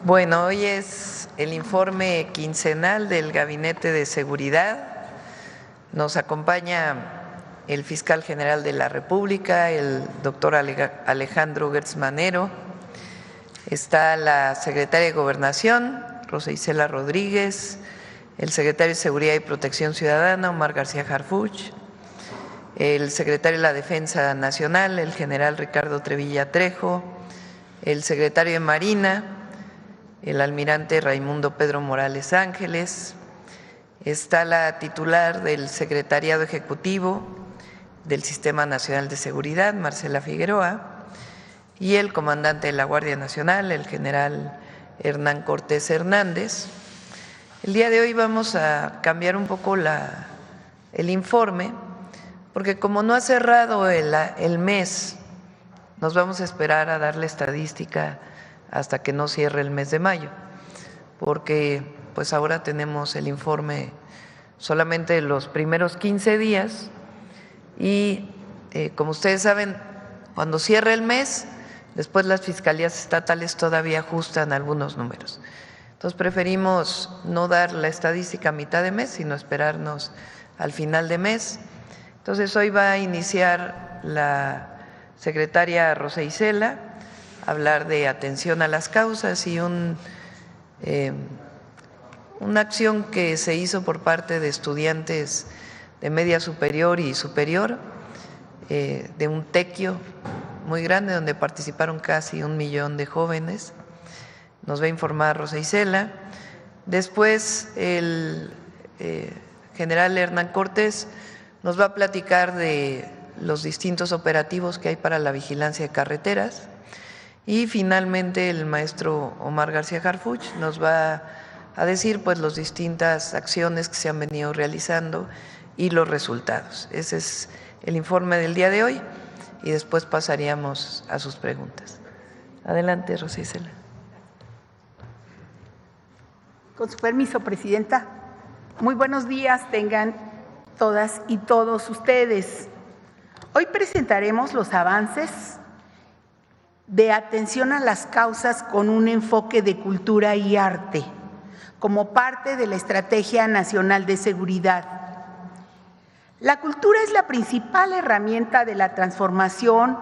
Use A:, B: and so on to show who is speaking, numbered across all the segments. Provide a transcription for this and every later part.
A: Bueno, hoy es el informe quincenal del Gabinete de Seguridad. Nos acompaña el fiscal general de la República, el doctor Alejandro Gertz Manero. Está la secretaria de Gobernación, Rosa Isela Rodríguez, el secretario de Seguridad y Protección Ciudadana, Omar García Harfuch, el secretario de la Defensa Nacional, el general Ricardo Trevilla Trejo, el secretario de Marina, el almirante Raimundo Pedro Morales Ángeles. Está la titular del Secretariado Ejecutivo del Sistema Nacional de Seguridad, Marcela Figueroa, y el comandante de la Guardia Nacional, el general Hernán Cortés Hernández. El día de hoy vamos a cambiar un poco el informe, porque como no ha cerrado el mes, nos vamos a esperar a dar la estadística hasta que no cierre el mes de mayo, porque pues ahora tenemos el informe solamente de los primeros 15 días y como ustedes saben, cuando cierre el mes, después las fiscalías estatales todavía ajustan algunos números. Entonces preferimos no dar la estadística a mitad de mes, sino esperarnos al final de mes. Entonces hoy va a iniciar la secretaria Rosa Isela, hablar de atención a las causas y una acción que se hizo por parte de estudiantes de media superior y superior, de un tequio muy grande donde participaron casi 1 millón de jóvenes. Nos va a informar Rosa Isela. Después el general Hernán Cortés nos va a platicar de los distintos operativos que hay para la vigilancia de carreteras. Y finalmente el maestro Omar García Harfuch nos va a decir pues las distintas acciones que se han venido realizando y los resultados. Ese es el informe del día de hoy y después pasaríamos a sus preguntas. Adelante, Rosa Isela.
B: Con su permiso, Presidenta. Muy buenos días tengan todas y todos ustedes. Hoy presentaremos los avances de atención a las causas con un enfoque de cultura y arte, como parte de la Estrategia Nacional de Seguridad. La cultura es la principal herramienta de la transformación,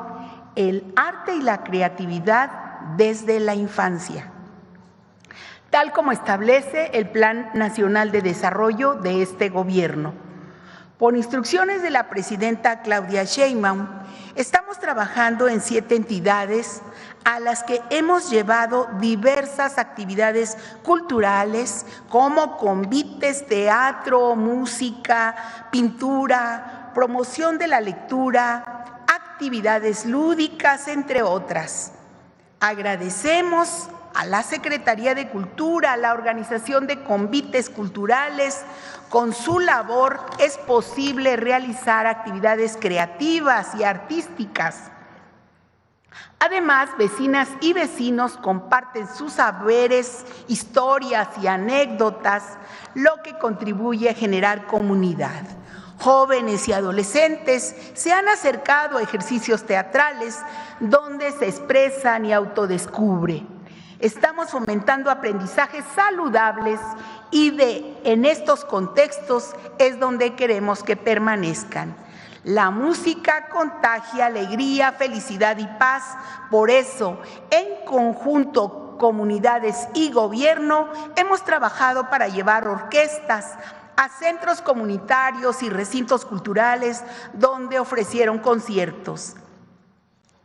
B: el arte y la creatividad desde la infancia, tal como establece el Plan Nacional de Desarrollo de este gobierno. Por instrucciones de la presidenta Claudia Sheinbaum, estamos trabajando en 7 entidades a las que hemos llevado diversas actividades culturales como convites, teatro, música, pintura, promoción de la lectura, actividades lúdicas, entre otras. Agradecemos a la Secretaría de Cultura, a la organización de convites culturales. Con su labor es posible realizar actividades creativas y artísticas. Además, vecinas y vecinos comparten sus saberes, historias y anécdotas, lo que contribuye a generar comunidad. Jóvenes y adolescentes se han acercado a ejercicios teatrales donde se expresan y autodescubren. Estamos fomentando aprendizajes saludables y en estos contextos es donde queremos que permanezcan. La música contagia alegría, felicidad y paz. Por eso, en conjunto, comunidades y gobierno, hemos trabajado para llevar orquestas a centros comunitarios y recintos culturales donde ofrecieron conciertos.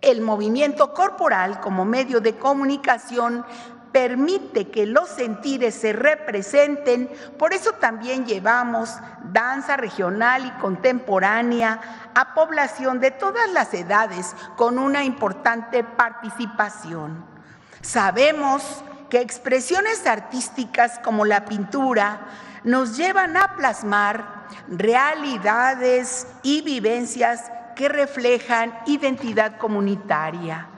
B: El movimiento corporal como medio de comunicación permite que los sentires se representen, por eso también llevamos danza regional y contemporánea a población de todas las edades con una importante participación. Sabemos que expresiones artísticas como la pintura nos llevan a plasmar realidades y vivencias que reflejan identidad comunitaria.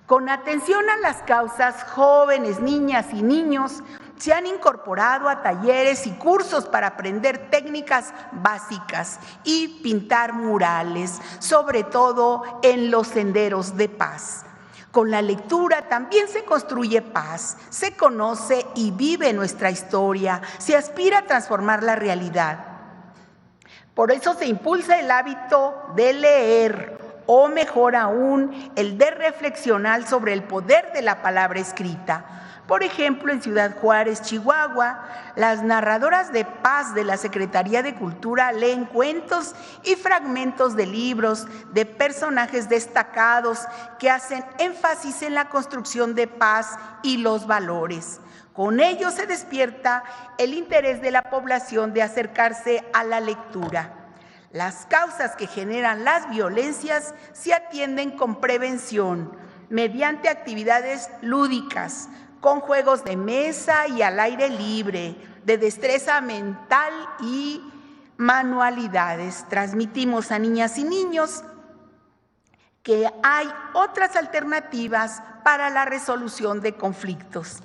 B: Con atención a las causas, jóvenes, niñas y niños se han incorporado a talleres y cursos para aprender técnicas básicas y pintar murales, sobre todo en los senderos de paz. Con la lectura también se construye paz, se conoce y vive nuestra historia, se aspira a transformar la realidad. Por eso se impulsa el hábito de leer, o mejor aún, el de reflexionar sobre el poder de la palabra escrita. Por ejemplo, en Ciudad Juárez, Chihuahua, las narradoras de paz de la Secretaría de Cultura leen cuentos y fragmentos de libros de personajes destacados que hacen énfasis en la construcción de paz y los valores. Con ello se despierta el interés de la población de acercarse a la lectura. Las causas que generan las violencias se atienden con prevención, mediante actividades lúdicas, con juegos de mesa y al aire libre, de destreza mental y manualidades. Transmitimos a niñas y niños que hay otras alternativas para la resolución de conflictos.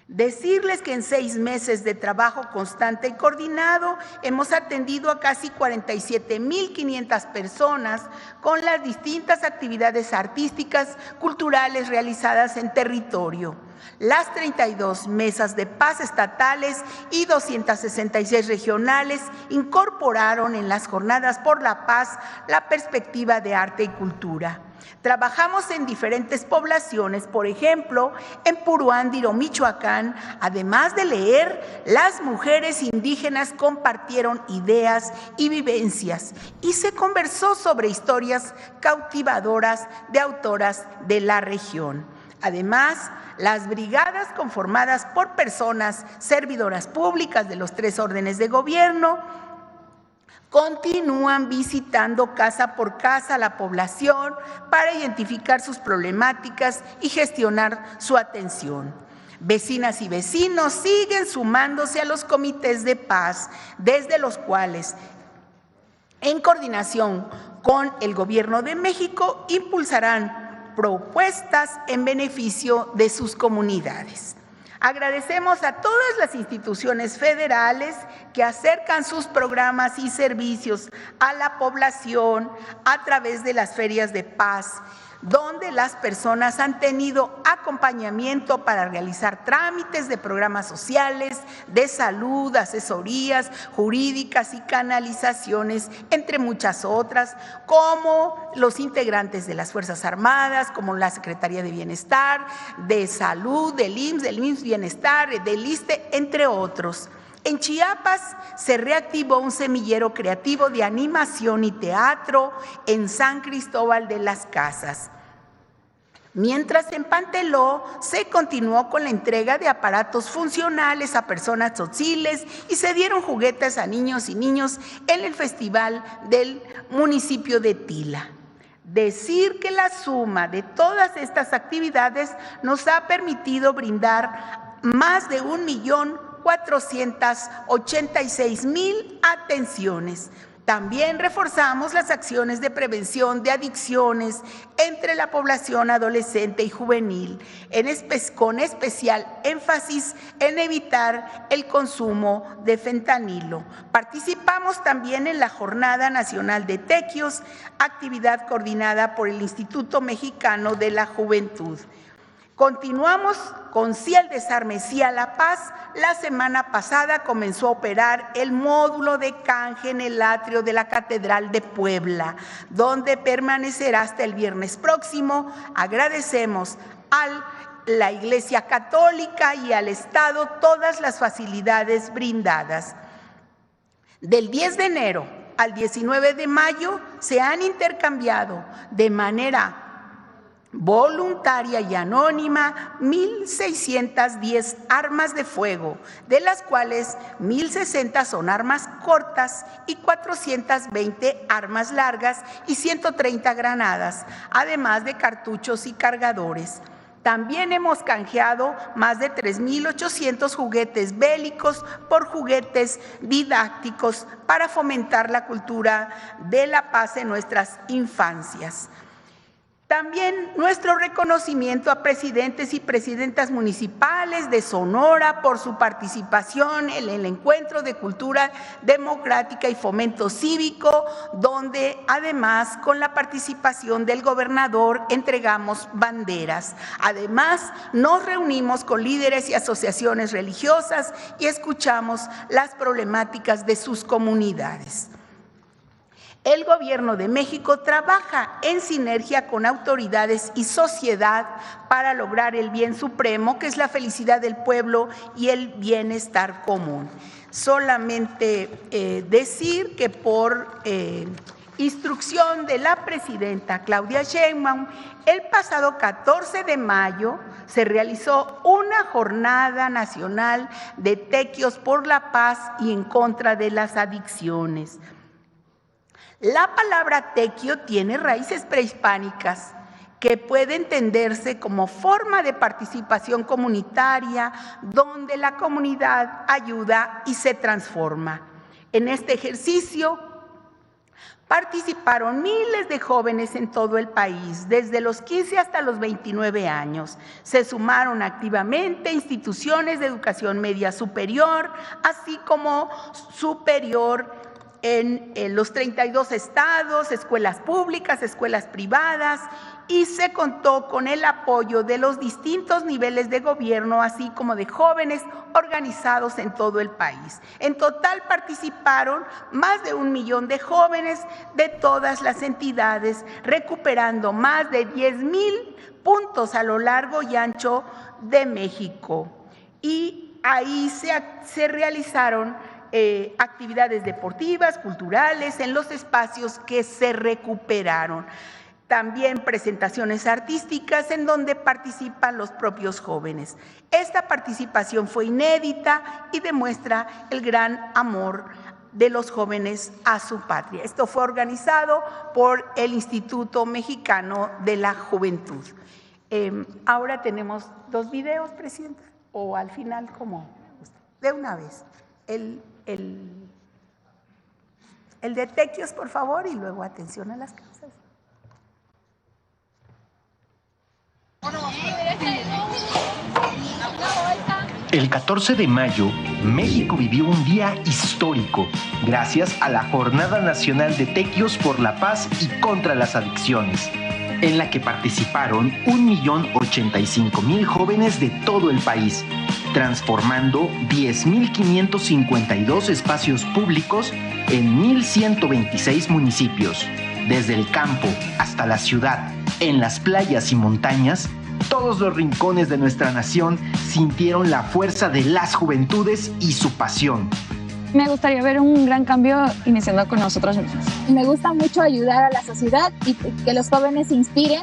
B: Decirles que en 6 meses de trabajo constante y coordinado hemos atendido a casi 47,500 personas con las distintas actividades artísticas, culturales realizadas en territorio. Las 32 mesas de paz estatales y 266 regionales incorporaron en las jornadas por la paz la perspectiva de arte y cultura. Trabajamos en diferentes poblaciones, por ejemplo, en Puruándiro, Michoacán. Además de leer, las mujeres indígenas compartieron ideas y vivencias y se conversó sobre historias cautivadoras de autoras de la región. Además, las brigadas conformadas por personas servidoras públicas de los 3 órdenes de gobierno continúan visitando casa por casa a la población para identificar sus problemáticas y gestionar su atención. Vecinas y vecinos siguen sumándose a los comités de paz, desde los cuales, en coordinación con el Gobierno de México, impulsarán propuestas en beneficio de sus comunidades. Agradecemos a todas las instituciones federales que acercan sus programas y servicios a la población a través de las ferias de paz, donde las personas han tenido acompañamiento para realizar trámites de programas sociales, de salud, asesorías jurídicas y canalizaciones, entre muchas otras, como los integrantes de las Fuerzas Armadas, como la Secretaría de Bienestar, de Salud, del IMSS Bienestar, del ISSSTE, entre otros. En Chiapas se reactivó un semillero creativo de animación y teatro en San Cristóbal de las Casas. Mientras en Panteló se continuó con la entrega de aparatos funcionales a personas tzotziles y se dieron juguetes a niños y niños en el festival del municipio de Tila. Decir que la suma de todas estas actividades nos ha permitido brindar más de 1,486,000 atenciones. También reforzamos las acciones de prevención de adicciones entre la población adolescente y juvenil, con especial énfasis en evitar el consumo de fentanilo. Participamos también en la Jornada Nacional de Tequios, actividad coordinada por el Instituto Mexicano de la Juventud. Continuamos con Sí al Desarme, Sí a la Paz. La semana pasada comenzó a operar el módulo de canje en el atrio de la Catedral de Puebla, donde permanecerá hasta el viernes próximo. Agradecemos a la Iglesia Católica y al Estado todas las facilidades brindadas. Del 10 de enero al 19 de mayo se han intercambiado de manera voluntaria y anónima 1,610 armas de fuego, de las cuales 1,060 son armas cortas y 420 armas largas y 130 granadas, además de cartuchos y cargadores. También hemos canjeado más de 3,800 juguetes bélicos por juguetes didácticos para fomentar la cultura de la paz en nuestras infancias. También nuestro reconocimiento a presidentes y presidentas municipales de Sonora por su participación en el Encuentro de Cultura Democrática y Fomento Cívico, donde además con la participación del gobernador entregamos banderas. Además, nos reunimos con líderes y asociaciones religiosas y escuchamos las problemáticas de sus comunidades. El Gobierno de México trabaja en sinergia con autoridades y sociedad para lograr el bien supremo, que es la felicidad del pueblo y el bienestar común. Solamente decir que por instrucción de la presidenta Claudia Sheinbaum, el pasado 14 de mayo se realizó una jornada nacional de tequios por la paz y en contra de las adicciones. La palabra tequio tiene raíces prehispánicas que puede entenderse como forma de participación comunitaria donde la comunidad ayuda y se transforma. En este ejercicio participaron miles de jóvenes en todo el país, desde los 15 hasta los 29 años. Se sumaron activamente instituciones de educación media superior, así como superior en los 32 estados, escuelas públicas, escuelas privadas, y se contó con el apoyo de los distintos niveles de gobierno, así como de jóvenes organizados en todo el país. En total participaron más de 1 millón de jóvenes de todas las entidades, recuperando más de 10,000 puntos a lo largo y ancho de México. Y ahí se realizaron actividades deportivas, culturales, en los espacios que se recuperaron. También presentaciones artísticas en donde participan los propios jóvenes. Esta participación fue inédita y demuestra el gran amor de los jóvenes a su patria. Esto fue organizado por el Instituto Mexicano de la Juventud. Ahora tenemos 2 videos, Presidenta, o al final, como de una vez. El de tequios, por favor, y luego atención a las causas.
C: El 14 de mayo, México vivió un día histórico gracias a la Jornada Nacional de Tequios por la Paz y contra las Adicciones, en la que participaron 1.085.000 jóvenes de todo el país, transformando 10.552 espacios públicos en 1.126 municipios. Desde el campo hasta la ciudad, en las playas y montañas, todos los rincones de nuestra nación sintieron la fuerza de las juventudes y su pasión.
D: Me gustaría ver un gran cambio iniciando con nosotros mismos.
E: Me gusta mucho ayudar a la sociedad y que los jóvenes se inspiren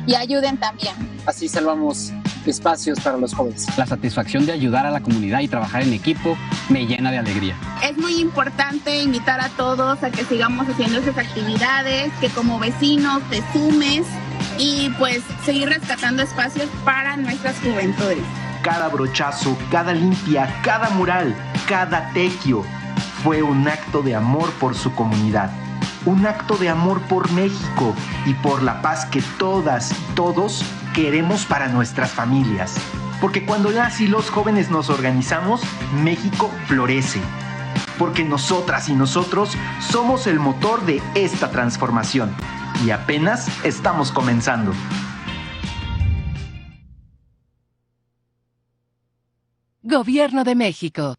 E: y ayuden también.
F: Así salvamos espacios para los jóvenes.
G: La satisfacción de ayudar a la comunidad y trabajar en equipo me llena de alegría.
H: Es muy importante invitar a todos a que sigamos haciendo esas actividades, que como vecinos te sumes y pues seguir rescatando espacios para nuestras juventudes.
C: Cada brochazo, cada limpia, cada mural, cada tequio fue un acto de amor por su comunidad, un acto de amor por México y por la paz que todas y todos queremos para nuestras familias. Porque cuando las y los jóvenes nos organizamos, México florece. Porque nosotras y nosotros somos el motor de esta transformación. Y apenas estamos comenzando.
I: Gobierno de México.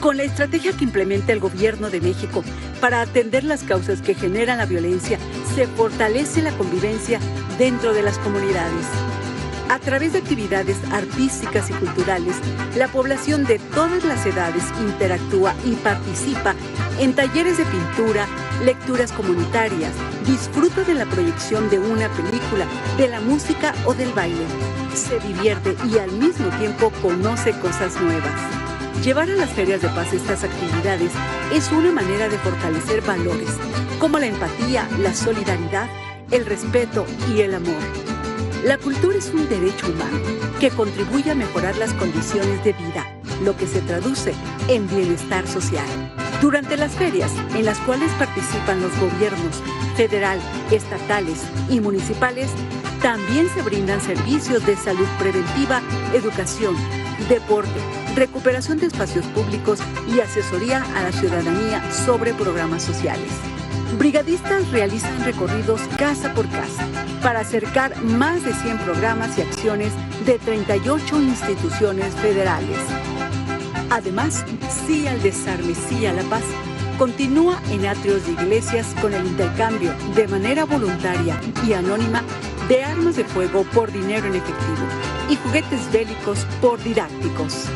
J: Con la estrategia que implementa el Gobierno de México para atender las causas que generan la violencia, se fortalece la convivencia dentro de las comunidades. A través de actividades artísticas y culturales, la población de todas las edades interactúa y participa en talleres de pintura, lecturas comunitarias, disfruta de la proyección de una película, de la música o del baile. Se divierte y al mismo tiempo conoce cosas nuevas. Llevar a las ferias de paz estas actividades es una manera de fortalecer valores, como la empatía, la solidaridad, el respeto y el amor. La cultura es un derecho humano que contribuye a mejorar las condiciones de vida, lo que se traduce en bienestar social. Durante las ferias, en las cuales participan los gobiernos federal, estatales y municipales, también se brindan servicios de salud preventiva, educación, deporte, recuperación de espacios públicos y asesoría a la ciudadanía sobre programas sociales. Brigadistas realizan recorridos casa por casa para acercar más de 100 programas y acciones de 38 instituciones federales. Además, Sí al Desarme, Sí a la Paz continúa en atrios de iglesias con el intercambio de manera voluntaria y anónima de armas de fuego por dinero en efectivo y juguetes bélicos por didácticos.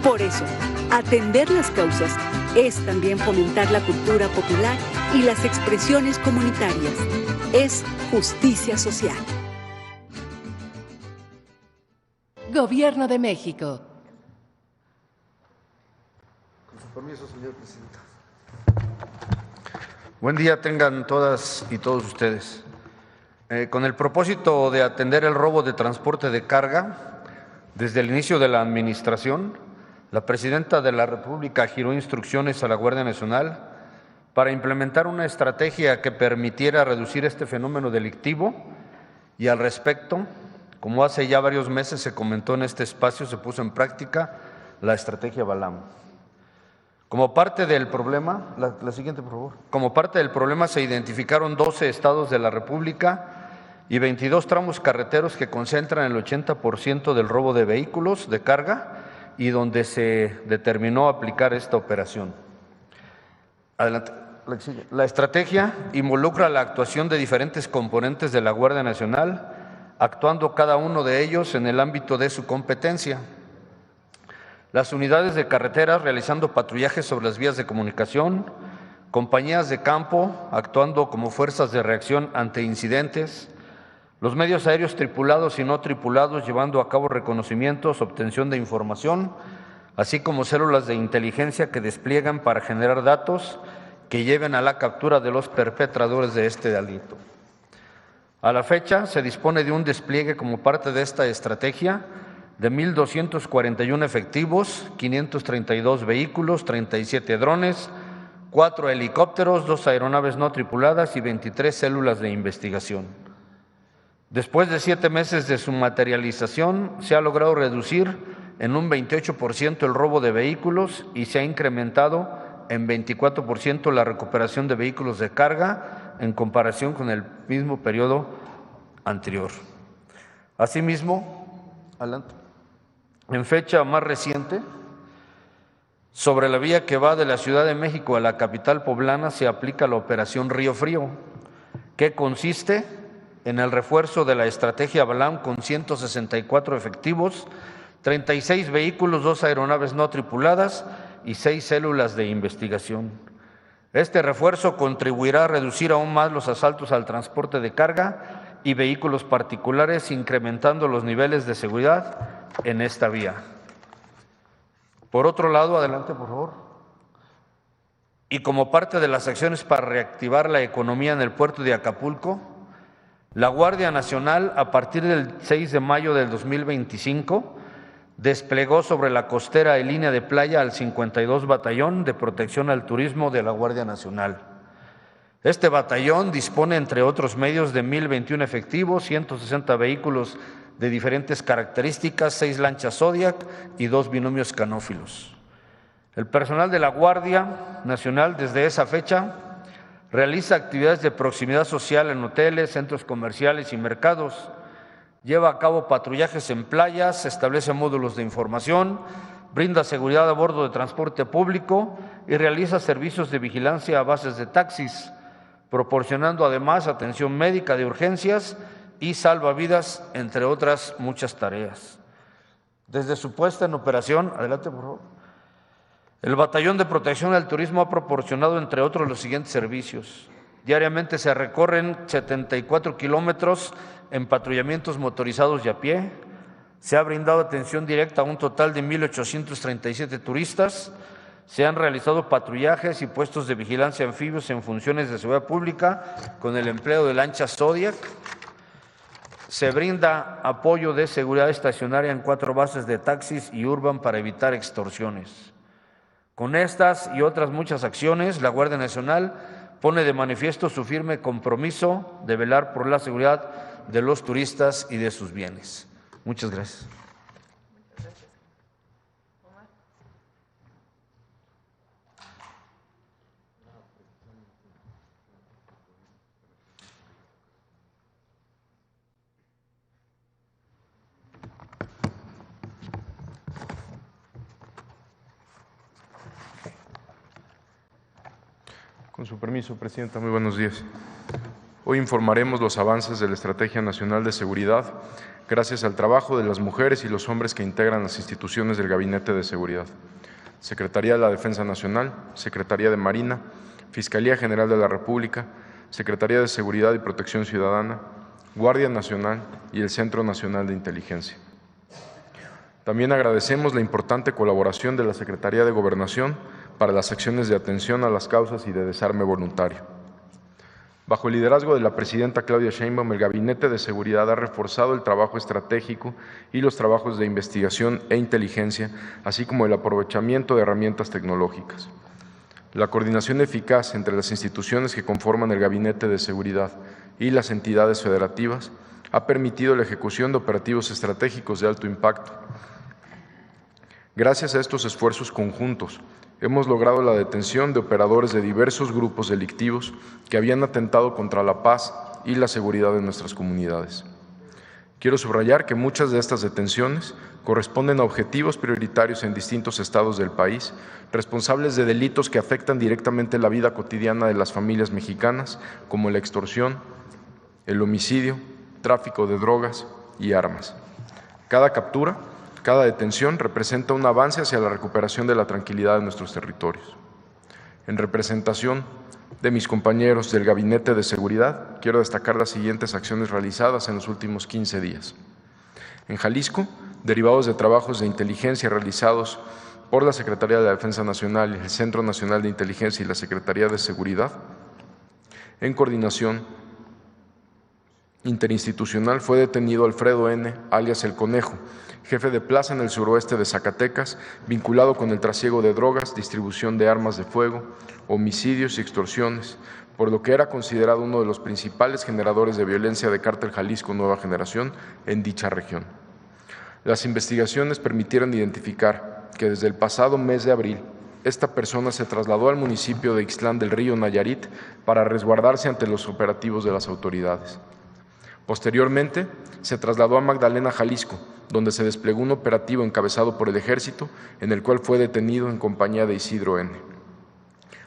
J: Por eso, atender las causas es también fomentar la cultura popular y las expresiones comunitarias. Es justicia social.
I: Gobierno de México.
K: Con su permiso, señor presidente. Buen día tengan todas y todos ustedes. Con el propósito de atender el robo de transporte de carga, desde el inicio de la administración, la Presidenta de la República giró instrucciones a la Guardia Nacional para implementar una estrategia que permitiera reducir este fenómeno delictivo y al respecto, como hace ya varios meses se comentó en este espacio, se puso en práctica la estrategia Balam. Como parte del problema, la siguiente por favor, como parte del problema se identificaron 12 estados de la República y 22 tramos carreteros que concentran el 80% del robo de vehículos de carga y donde se determinó aplicar esta operación. Adelante. La estrategia involucra la actuación de diferentes componentes de la Guardia Nacional, actuando cada uno de ellos en el ámbito de su competencia. Las unidades de carreteras realizando patrullajes sobre las vías de comunicación, compañías de campo actuando como fuerzas de reacción ante incidentes, los medios aéreos tripulados y no tripulados llevando a cabo reconocimientos, obtención de información, así como células de inteligencia que despliegan para generar datos que lleven a la captura de los perpetradores de este delito. A la fecha, se dispone de un despliegue como parte de esta estrategia de 1,241 efectivos, 532 vehículos, 37 drones, 4 helicópteros, 2 aeronaves no tripuladas y 23 células de investigación. Después de 7 meses de su materialización, se ha logrado reducir en un 28% el robo de vehículos y se ha incrementado en 24% la recuperación de vehículos de carga en comparación con el mismo periodo anterior. Asimismo, en fecha más reciente, sobre la vía que va de la Ciudad de México a la capital poblana se aplica la operación Río Frío, que consiste en el refuerzo de la estrategia Balam con 164 efectivos, 36 vehículos, 2 aeronaves no tripuladas y 6 células de investigación. Este refuerzo contribuirá a reducir aún más los asaltos al transporte de carga y vehículos particulares, incrementando los niveles de seguridad en esta vía. Por otro lado, adelante por favor. Y como parte de las acciones para reactivar la economía en el puerto de Acapulco, la Guardia Nacional, a partir del 6 de mayo del 2025, desplegó sobre la costera y línea de playa al 52 Batallón de Protección al Turismo de la Guardia Nacional. Este batallón dispone, entre otros medios, de 1,021 efectivos, 160 vehículos de diferentes características, 6 lanchas Zodiac y 2 binomios canófilos. El personal de la Guardia Nacional, desde esa fecha, realiza actividades de proximidad social en hoteles, centros comerciales y mercados, lleva a cabo patrullajes en playas, establece módulos de información, brinda seguridad a bordo de transporte público y realiza servicios de vigilancia a bases de taxis, proporcionando además atención médica de urgencias y salvavidas, entre otras muchas tareas. Desde su puesta en operación, adelante por favor, el Batallón de Protección al Turismo ha proporcionado, entre otros, los siguientes servicios. Diariamente se recorren 74 kilómetros en patrullamientos motorizados y a pie. Se ha brindado atención directa a un total de 1,837 turistas. Se han realizado patrullajes y puestos de vigilancia anfibios en funciones de seguridad pública con el empleo de lanchas Zodiac. Se brinda apoyo de seguridad estacionaria en 4 bases de taxis y urban para evitar extorsiones. Con estas y otras muchas acciones, la Guardia Nacional pone de manifiesto su firme compromiso de velar por la seguridad de los turistas y de sus bienes. Muchas gracias.
L: Con su permiso, Presidenta, muy buenos días. Hoy informaremos los avances de la Estrategia Nacional de Seguridad gracias al trabajo de las mujeres y los hombres que integran las instituciones del Gabinete de Seguridad. Secretaría de la Defensa Nacional, Secretaría de Marina, Fiscalía General de la República, Secretaría de Seguridad y Protección Ciudadana, Guardia Nacional y el Centro Nacional de Inteligencia. También agradecemos la importante colaboración de la Secretaría de Gobernación para las acciones de atención a las causas y de desarme voluntario. Bajo el liderazgo de la presidenta Claudia Sheinbaum, el Gabinete de Seguridad ha reforzado el trabajo estratégico y los trabajos de investigación e inteligencia, así como el aprovechamiento de herramientas tecnológicas. La coordinación eficaz entre las instituciones que conforman el Gabinete de Seguridad y las entidades federativas ha permitido la ejecución de operativos estratégicos de alto impacto. Gracias a estos esfuerzos conjuntos, hemos logrado la detención de operadores de diversos grupos delictivos que habían atentado contra la paz y la seguridad de nuestras comunidades. Quiero subrayar que muchas de estas detenciones corresponden a objetivos prioritarios en distintos estados del país, responsables de delitos que afectan directamente la vida cotidiana de las familias mexicanas, como la extorsión, el homicidio, tráfico de drogas y armas. Cada captura, cada detención representa un avance hacia la recuperación de la tranquilidad de nuestros territorios. En representación de mis compañeros del Gabinete de Seguridad, quiero destacar las siguientes acciones realizadas en los últimos 15 días. En Jalisco, derivados de trabajos de inteligencia realizados por la Secretaría de la Defensa Nacional, el Centro Nacional de Inteligencia y la Secretaría de Seguridad, en coordinación interinstitucional, fue detenido Alfredo N., alias El Conejo, jefe de plaza en el suroeste de Zacatecas, vinculado con el trasiego de drogas, distribución de armas de fuego, homicidios y extorsiones, por lo que era considerado uno de los principales generadores de violencia de Cártel Jalisco Nueva Generación en dicha región. Las investigaciones permitieron identificar que desde el pasado mes de abril, esta persona se trasladó al municipio de Ixtlán del Río, Nayarit, para resguardarse ante los operativos de las autoridades. Posteriormente, se trasladó a Magdalena, Jalisco, donde se desplegó un operativo encabezado por el Ejército, en el cual fue detenido en compañía de Isidro N.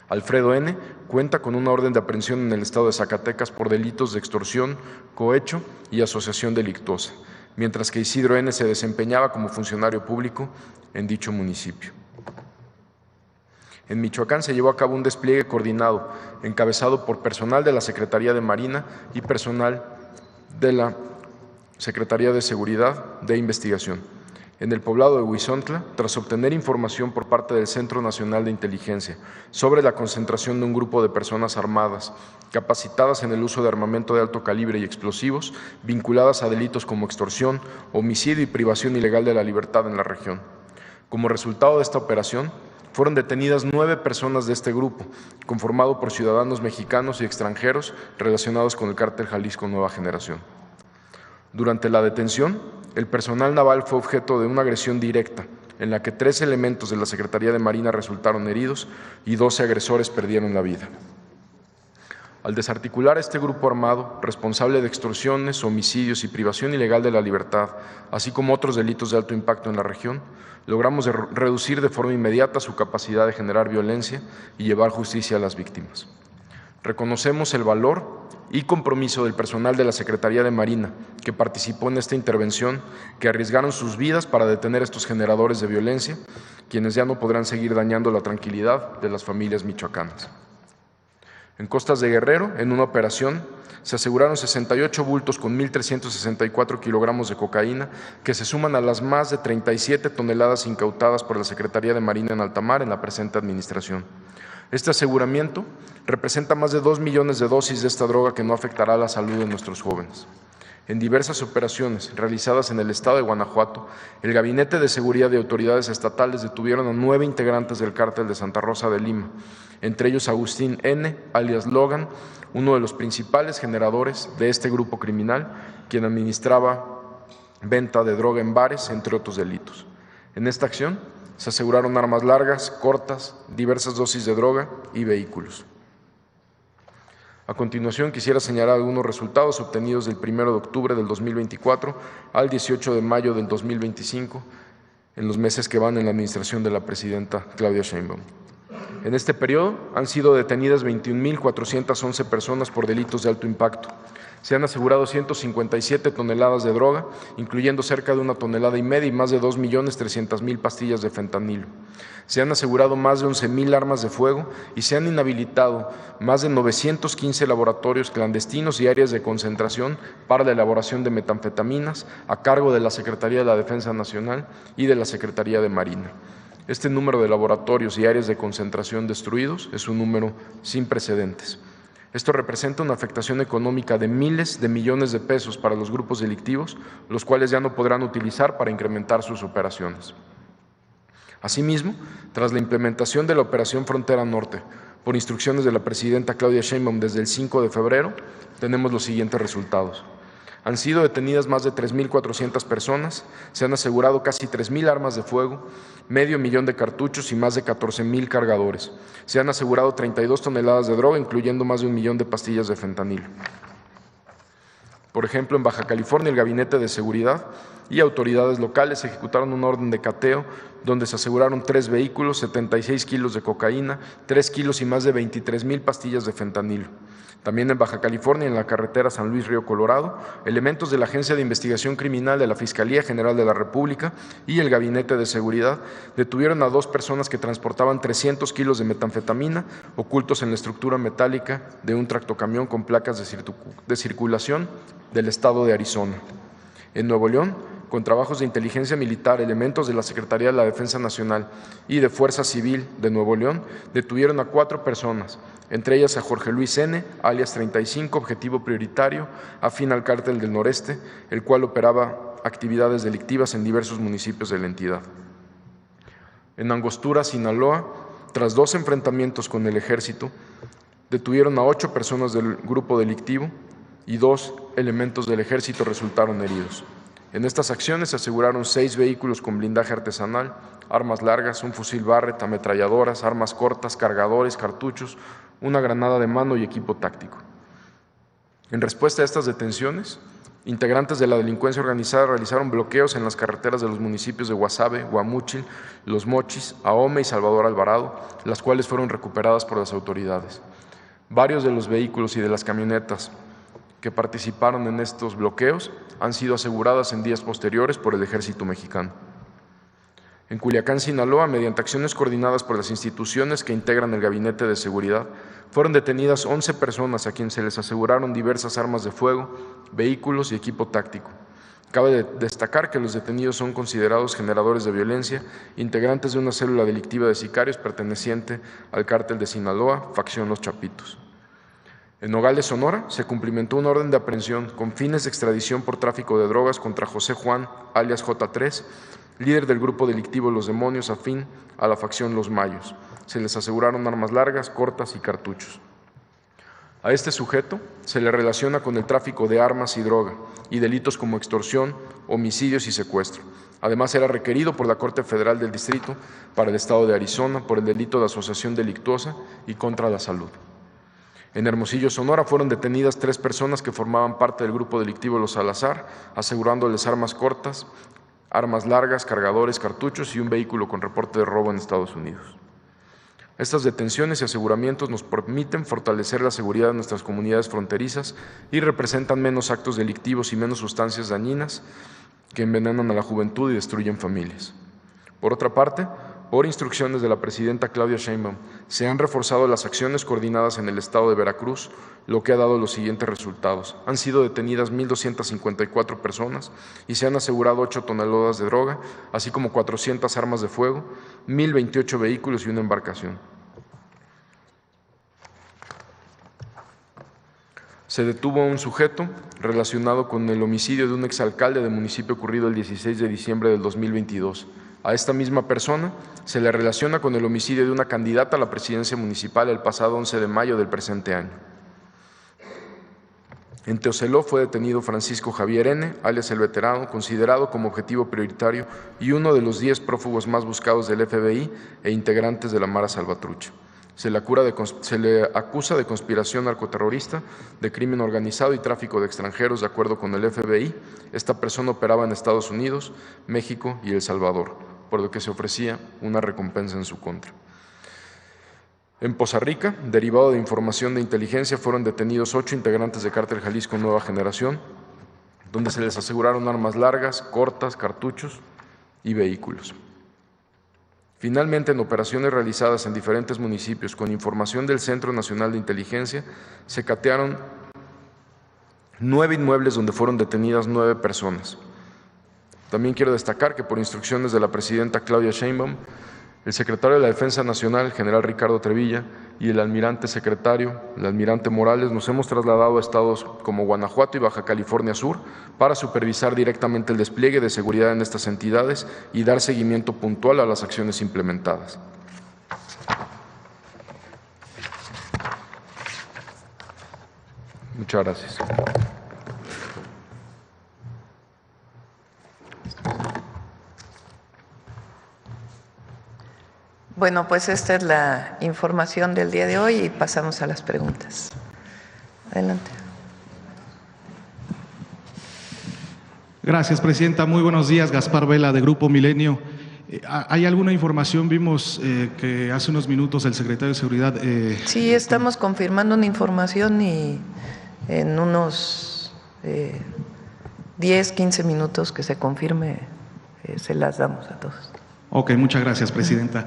L: Alfredo N. cuenta con una orden de aprehensión en el estado de Zacatecas por delitos de extorsión, cohecho y asociación delictuosa, mientras que Isidro N. se desempeñaba como funcionario público en dicho municipio. En Michoacán se llevó a cabo un despliegue coordinado, encabezado por personal de la Secretaría de Marina y personal de la Secretaría de Seguridad de Investigación. En el poblado de Huizontla, tras obtener información por parte del Centro Nacional de Inteligencia sobre la concentración de un grupo de personas armadas, capacitadas en el uso de armamento de alto calibre y explosivos, vinculadas a delitos como extorsión, homicidio y privación ilegal de la libertad en la región. Como resultado de esta operación, fueron detenidas 9 personas de este grupo, conformado por ciudadanos mexicanos y extranjeros relacionados con el Cártel Jalisco Nueva Generación. Durante la detención, el personal naval fue objeto de una agresión directa, en la que 3 elementos de la Secretaría de Marina resultaron heridos y 12 agresores perdieron la vida. Al desarticular este grupo armado, responsable de extorsiones, homicidios y privación ilegal de la libertad, así como otros delitos de alto impacto en la región, logramos reducir de forma inmediata su capacidad de generar violencia y llevar justicia a las víctimas. Reconocemos el valor y compromiso del personal de la Secretaría de Marina que participó en esta intervención, que arriesgaron sus vidas para detener a estos generadores de violencia, quienes ya no podrán seguir dañando la tranquilidad de las familias michoacanas. En Costas de Guerrero, en una operación, se aseguraron 68 bultos con 1.364 kilogramos de cocaína, que se suman a las más de 37 toneladas incautadas por la Secretaría de Marina en alta mar en la presente administración. Este aseguramiento representa más de 2 millones de dosis de esta droga que no afectará a la salud de nuestros jóvenes. En diversas operaciones realizadas en el estado de Guanajuato, el Gabinete de Seguridad y autoridades estatales detuvieron a 9 integrantes del cártel de Santa Rosa de Lima, entre ellos Agustín N., alias Logan, uno de los principales generadores de este grupo criminal, quien administraba venta de droga en bares, entre otros delitos. En esta acción se aseguraron armas largas, cortas, diversas dosis de droga y vehículos. A continuación, quisiera señalar algunos resultados obtenidos del 1 de octubre del 2024 al 18 de mayo del 2025, en los meses que van en la administración de la presidenta Claudia Sheinbaum. En este periodo han sido detenidas 21.411 personas por delitos de alto impacto. Se han asegurado 157 toneladas de droga, incluyendo cerca de 1,5 toneladas y más de 2.300.000 pastillas de fentanilo. Se han asegurado más de 11.000 armas de fuego y se han inhabilitado más de 915 laboratorios clandestinos y áreas de concentración para la elaboración de metanfetaminas a cargo de la Secretaría de la Defensa Nacional y de la Secretaría de Marina. Este número de laboratorios y áreas de concentración destruidos es un número sin precedentes. Esto representa una afectación económica de miles de millones de pesos para los grupos delictivos, los cuales ya no podrán utilizar para incrementar sus operaciones. Asimismo, tras la implementación de la Operación Frontera Norte, por instrucciones de la presidenta Claudia Sheinbaum desde el 5 de febrero, tenemos los siguientes resultados. Han sido detenidas más de 3.400 personas, se han asegurado casi 3.000 armas de fuego, 500,000 de cartuchos y más de 14.000 cargadores. Se han asegurado 32 toneladas de droga, incluyendo más de 1 millón de pastillas de fentanilo. Por ejemplo, en Baja California, el Gabinete de Seguridad y autoridades locales ejecutaron una orden de cateo donde se aseguraron 3 vehículos, 76 kilos de cocaína, 3 kilos y más de 23,000 pastillas de fentanilo. También en Baja California, en la carretera San Luis-Río Colorado, elementos de la Agencia de Investigación Criminal de la Fiscalía General de la República y el Gabinete de Seguridad detuvieron a 2 personas que transportaban 300 kilos de metanfetamina ocultos en la estructura metálica de un tractocamión con placas de circulación del estado de Arizona. En Nuevo León, con trabajos de inteligencia militar, elementos de la Secretaría de la Defensa Nacional y de Fuerza Civil de Nuevo León detuvieron a 4 personas, entre ellas a Jorge Luis N., alias 35, objetivo prioritario, afín al Cártel del Noreste, el cual operaba actividades delictivas en diversos municipios de la entidad. En Angostura, Sinaloa, tras 2 enfrentamientos con el Ejército, detuvieron a 8 personas del grupo delictivo y 2 elementos del Ejército resultaron heridos. En estas acciones se aseguraron 6 vehículos con blindaje artesanal, armas largas, un fusil Barrett, ametralladoras, armas cortas, cargadores, cartuchos, una granada de mano y equipo táctico. En respuesta a estas detenciones, integrantes de la delincuencia organizada realizaron bloqueos en las carreteras de los municipios de Guasave, Guamúchil, Los Mochis, Ahome y Salvador Alvarado, las cuales fueron recuperadas por las autoridades. Varios de los vehículos y de las camionetas que participaron en estos bloqueos han sido aseguradas en días posteriores por el Ejército mexicano. En Culiacán, Sinaloa, mediante acciones coordinadas por las instituciones que integran el Gabinete de Seguridad, fueron detenidas 11 personas a quienes se les aseguraron diversas armas de fuego, vehículos y equipo táctico. Cabe destacar que los detenidos son considerados generadores de violencia, integrantes de una célula delictiva de sicarios perteneciente al Cártel de Sinaloa, facción Los Chapitos. En Nogales, Sonora, se cumplimentó una orden de aprehensión con fines de extradición por tráfico de drogas contra José Juan, alias J3, líder del grupo delictivo Los Demonios, afín a la facción Los Mayos. Se les aseguraron armas largas, cortas y cartuchos. A este sujeto se le relaciona con el tráfico de armas y droga y delitos como extorsión, homicidios y secuestro. Además, era requerido por la Corte Federal del Distrito para el Estado de Arizona por el delito de asociación delictuosa y contra la salud. En Hermosillo, Sonora, fueron detenidas 3 personas que formaban parte del grupo delictivo Los Salazar, asegurándoles armas cortas, armas largas, cargadores, cartuchos y un vehículo con reporte de robo en Estados Unidos. Estas detenciones y aseguramientos nos permiten fortalecer la seguridad de nuestras comunidades fronterizas y representan menos actos delictivos y menos sustancias dañinas que envenenan a la juventud y destruyen familias. Por otra parte, por instrucciones de la presidenta Claudia Sheinbaum, se han reforzado las acciones coordinadas en el estado de Veracruz, lo que ha dado los siguientes resultados. Han sido detenidas 1.254 personas y se han asegurado 8 toneladas de droga, así como 400 armas de fuego, 1.028 vehículos y una embarcación. Se detuvo a un sujeto relacionado con el homicidio de un exalcalde del municipio ocurrido el 16 de diciembre del 2022. A esta misma persona se le relaciona con el homicidio de una candidata a la presidencia municipal el pasado 11 de mayo del presente año. En Teocelo fue detenido Francisco Javier N., alias El Veterano, considerado como objetivo prioritario y uno de los 10 prófugos más buscados del FBI e integrantes de la Mara Salvatrucha. Se le acusa de conspiración narcoterrorista, de crimen organizado y tráfico de extranjeros. De acuerdo con el FBI, esta persona operaba en Estados Unidos, México y El Salvador, por lo que se ofrecía una recompensa en su contra. En Poza Rica, derivado de información de inteligencia, fueron detenidos 8 integrantes de Cártel Jalisco Nueva Generación, donde se les aseguraron armas largas, cortas, cartuchos y vehículos. Finalmente, en operaciones realizadas en diferentes municipios con información del Centro Nacional de Inteligencia, se catearon 9 inmuebles donde fueron detenidas 9 personas. También quiero destacar que por instrucciones de la presidenta Claudia Sheinbaum, el secretario de la Defensa Nacional, general Ricardo Trevilla, y el almirante secretario, el almirante Morales, nos hemos trasladado a estados como Guanajuato y Baja California Sur para supervisar directamente el despliegue de seguridad en estas entidades y dar seguimiento puntual a las acciones implementadas. Muchas gracias.
A: Bueno, pues esta es la información del día de hoy y pasamos a las preguntas. Adelante.
M: Gracias, presidenta. Muy buenos días. Gaspar Vela, de Grupo Milenio. ¿Hay alguna información? Vimos que hace unos minutos el secretario de Seguridad…
A: Sí, estamos confirmando una información y en unos 10, 15 minutos que se confirme, se las damos a todos.
M: Ok, muchas gracias, presidenta.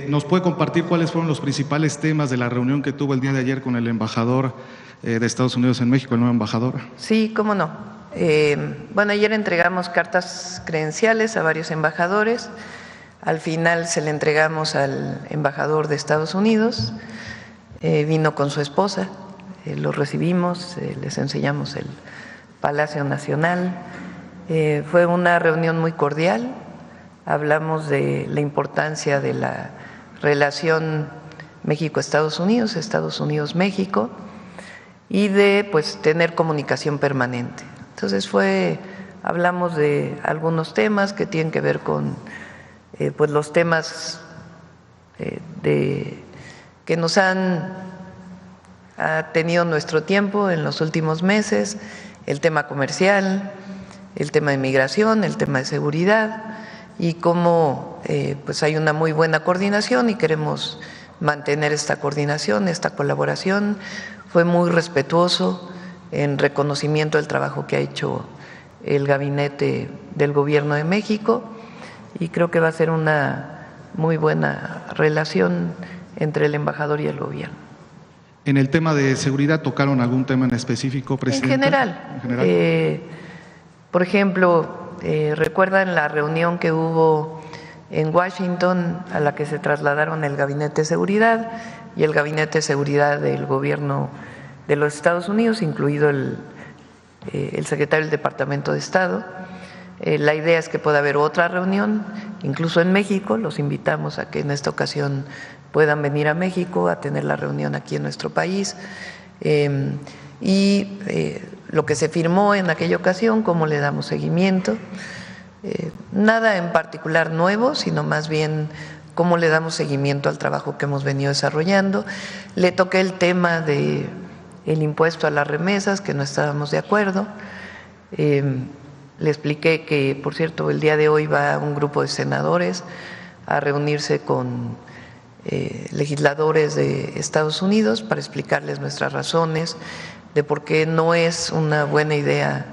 M: ¿Nos puede compartir cuáles fueron los principales temas de la reunión que tuvo el día de ayer con el embajador de Estados Unidos en México, el nuevo embajador?
A: Sí, cómo no. Bueno, ayer entregamos cartas credenciales a varios embajadores. Al final se le entregamos al embajador de Estados Unidos. Vino con su esposa, lo recibimos, les enseñamos el Palacio Nacional. Fue una reunión muy cordial. Hablamos de la importancia de la relación México-Estados Unidos, Estados Unidos-México, y de pues tener comunicación permanente. Entonces hablamos de algunos temas que tienen que ver con pues los temas que nos ha tenido nuestro tiempo en los últimos meses, el tema comercial, el tema de migración, el tema de seguridad, y cómo pues hay una muy buena coordinación y queremos mantener esta coordinación, esta colaboración. Fue muy respetuoso en reconocimiento del trabajo que ha hecho el gabinete del Gobierno de México y creo que va a ser una muy buena relación entre el embajador y el gobierno.
M: ¿En el tema de seguridad tocaron algún tema en específico, presidenta?
A: En general. Por ejemplo, ¿recuerdan la reunión que hubo en Washington a la que se trasladaron el Gabinete de Seguridad y el Gabinete de Seguridad del Gobierno de los Estados Unidos, incluido el secretario del Departamento de Estado? La idea es que pueda haber otra reunión, incluso en México. Los invitamos a que en esta ocasión puedan venir a México a tener la reunión aquí en nuestro país. Lo que se firmó en aquella ocasión, cómo le damos seguimiento, nada en particular nuevo, sino más bien cómo le damos seguimiento al trabajo que hemos venido desarrollando. Le toqué el tema del impuesto a las remesas, que no estábamos de acuerdo. Le expliqué que, por cierto, el día de hoy va un grupo de senadores a reunirse con legisladores de Estados Unidos para explicarles nuestras razones de por qué no es una buena idea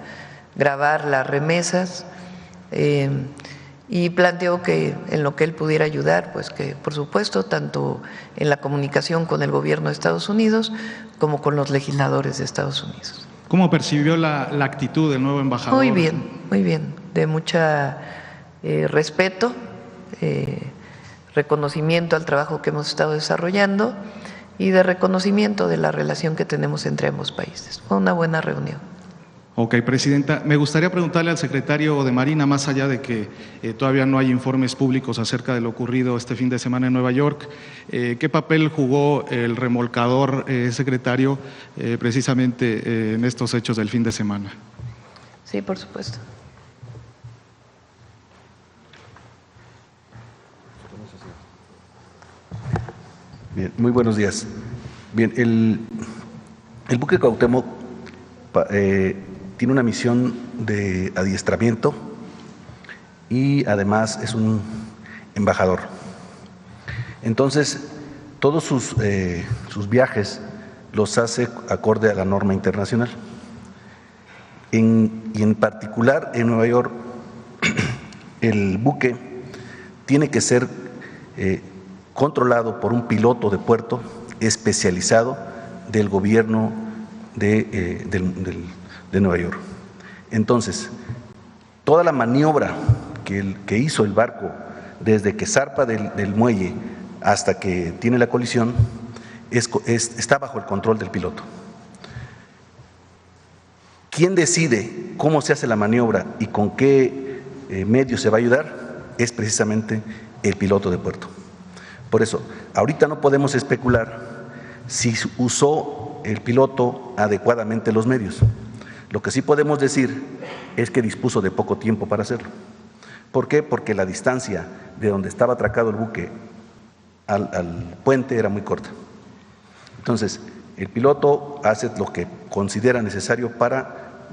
A: gravar las remesas, y planteó que en lo que él pudiera ayudar, pues que por supuesto tanto en la comunicación con el gobierno de Estados Unidos como con los legisladores de Estados Unidos.
M: ¿Cómo percibió la actitud del nuevo embajador?
A: Muy bien, de mucha respeto, reconocimiento al trabajo que hemos estado desarrollando y de reconocimiento de la relación que tenemos entre ambos países. Fue una buena reunión.
M: Ok, Presidenta. Me gustaría preguntarle al secretario de Marina, más allá de que todavía no hay informes públicos acerca de lo ocurrido este fin de semana en Nueva York, ¿qué papel jugó el remolcador, secretario, precisamente en estos hechos del fin de semana?
A: Sí, por supuesto.
N: Bien, muy buenos días. Bien, el buque Cuauhtémoc tiene una misión de adiestramiento y además es un embajador. Entonces, todos sus viajes los hace acorde a la norma internacional. Y en particular en Nueva York, el buque tiene que ser controlado por un piloto de puerto especializado del gobierno de Nueva York. Entonces, toda la maniobra que hizo el barco desde que zarpa del muelle hasta que tiene la colisión está bajo el control del piloto. ¿Quién decide cómo se hace la maniobra y con qué medios se va a ayudar? Es precisamente el piloto de puerto. Por eso, ahorita no podemos especular si usó el piloto adecuadamente los medios. Lo que sí podemos decir es que dispuso de poco tiempo para hacerlo. ¿Por qué? Porque la distancia de donde estaba atracado el buque al puente era muy corta. Entonces, el piloto hace lo que considera necesario para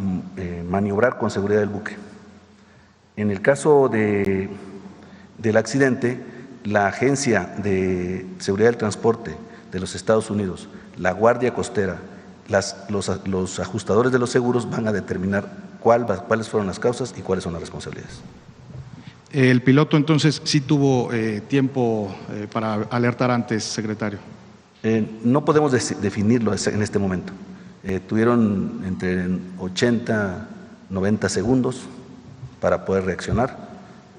N: maniobrar con seguridad el buque. En el caso del accidente, la Agencia de Seguridad del Transporte de los Estados Unidos, la Guardia Costera, los ajustadores de los seguros van a determinar cuáles fueron las causas y cuáles son las responsabilidades.
M: El piloto entonces sí tuvo tiempo para alertar antes, secretario.
N: No podemos definirlo en este momento. Tuvieron entre 80 y 90 segundos para poder reaccionar.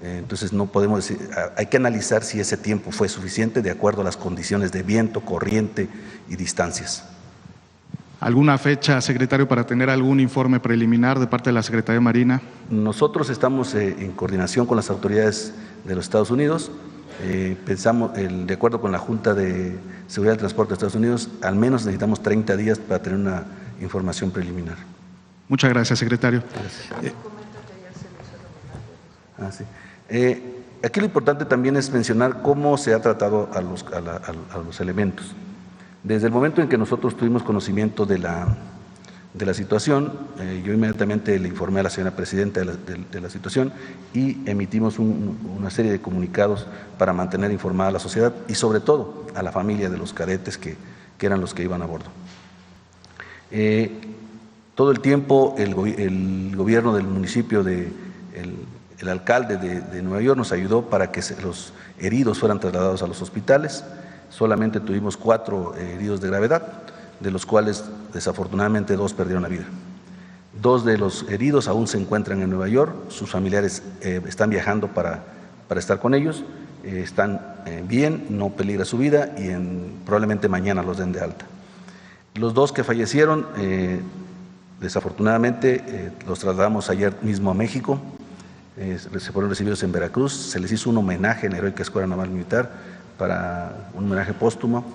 N: Entonces no podemos decir, hay que analizar si ese tiempo fue suficiente de acuerdo a las condiciones de viento, corriente y distancias.
M: ¿Alguna fecha, secretario, para tener algún informe preliminar de parte de la Secretaría de Marina?
N: Nosotros estamos en coordinación con las autoridades de los Estados Unidos. Pensamos, de acuerdo con la Junta de Seguridad del Transporte de Estados Unidos, al menos necesitamos 30 días para tener una información preliminar.
M: Muchas gracias, secretario.
N: Gracias. Aquí lo importante también es mencionar cómo se ha tratado a los elementos. Desde el momento en que nosotros tuvimos conocimiento de la situación, yo inmediatamente le informé a la señora presidenta de la situación y emitimos una serie de comunicados para mantener informada a la sociedad y sobre todo a la familia de los cadetes que eran los que iban a bordo. Todo el tiempo el gobierno del municipio, el alcalde de Nueva York nos ayudó para que los heridos fueran trasladados a los hospitales. Solamente tuvimos 4 heridos de gravedad, de los cuales desafortunadamente 2 perdieron la vida. 2 de los heridos aún se encuentran en Nueva York, sus familiares están viajando para estar con ellos, están bien, no peligra su vida y probablemente mañana los den de alta. Los 2 que fallecieron, desafortunadamente los trasladamos ayer mismo a México, se fueron recibidos en Veracruz, se les hizo un homenaje en la Heroica Escuela Naval Militar, para un homenaje póstumo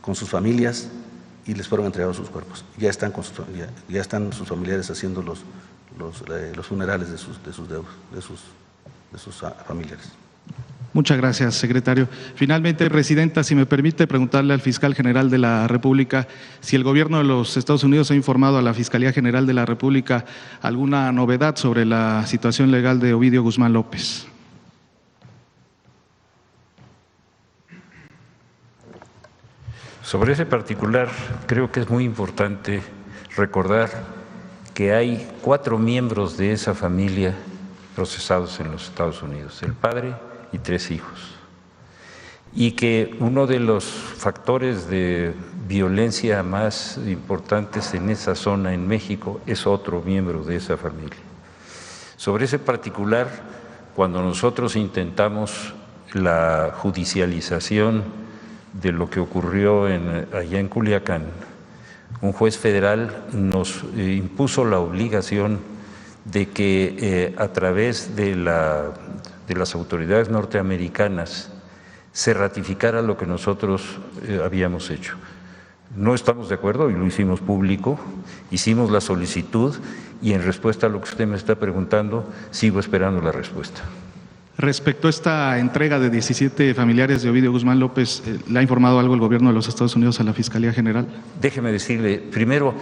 N: con sus familias y les fueron entregados sus cuerpos. Ya están sus familiares haciendo los funerales de sus familiares.
M: Muchas gracias, secretario. Finalmente, Presidenta, si me permite preguntarle al fiscal general de la República si el gobierno de los Estados Unidos ha informado a la Fiscalía General de la República alguna novedad sobre la situación legal de Ovidio Guzmán López.
O: Sobre ese particular, creo que es muy importante recordar que hay 4 miembros de esa familia procesados en los Estados Unidos, el padre y 3 hijos, y que uno de los factores de violencia más importantes en esa zona en México es otro miembro de esa familia. Sobre ese particular, cuando nosotros intentamos la judicialización de lo que ocurrió allá en Culiacán, un juez federal nos impuso la obligación de que a través de las autoridades norteamericanas se ratificara lo que nosotros habíamos hecho. No estamos de acuerdo y lo hicimos público, hicimos la solicitud y en respuesta a lo que usted me está preguntando, sigo esperando la respuesta.
M: Respecto a esta entrega de 17 familiares de Ovidio Guzmán López, ¿le ha informado algo el gobierno de los Estados Unidos a la Fiscalía General?
O: Déjeme decirle, primero,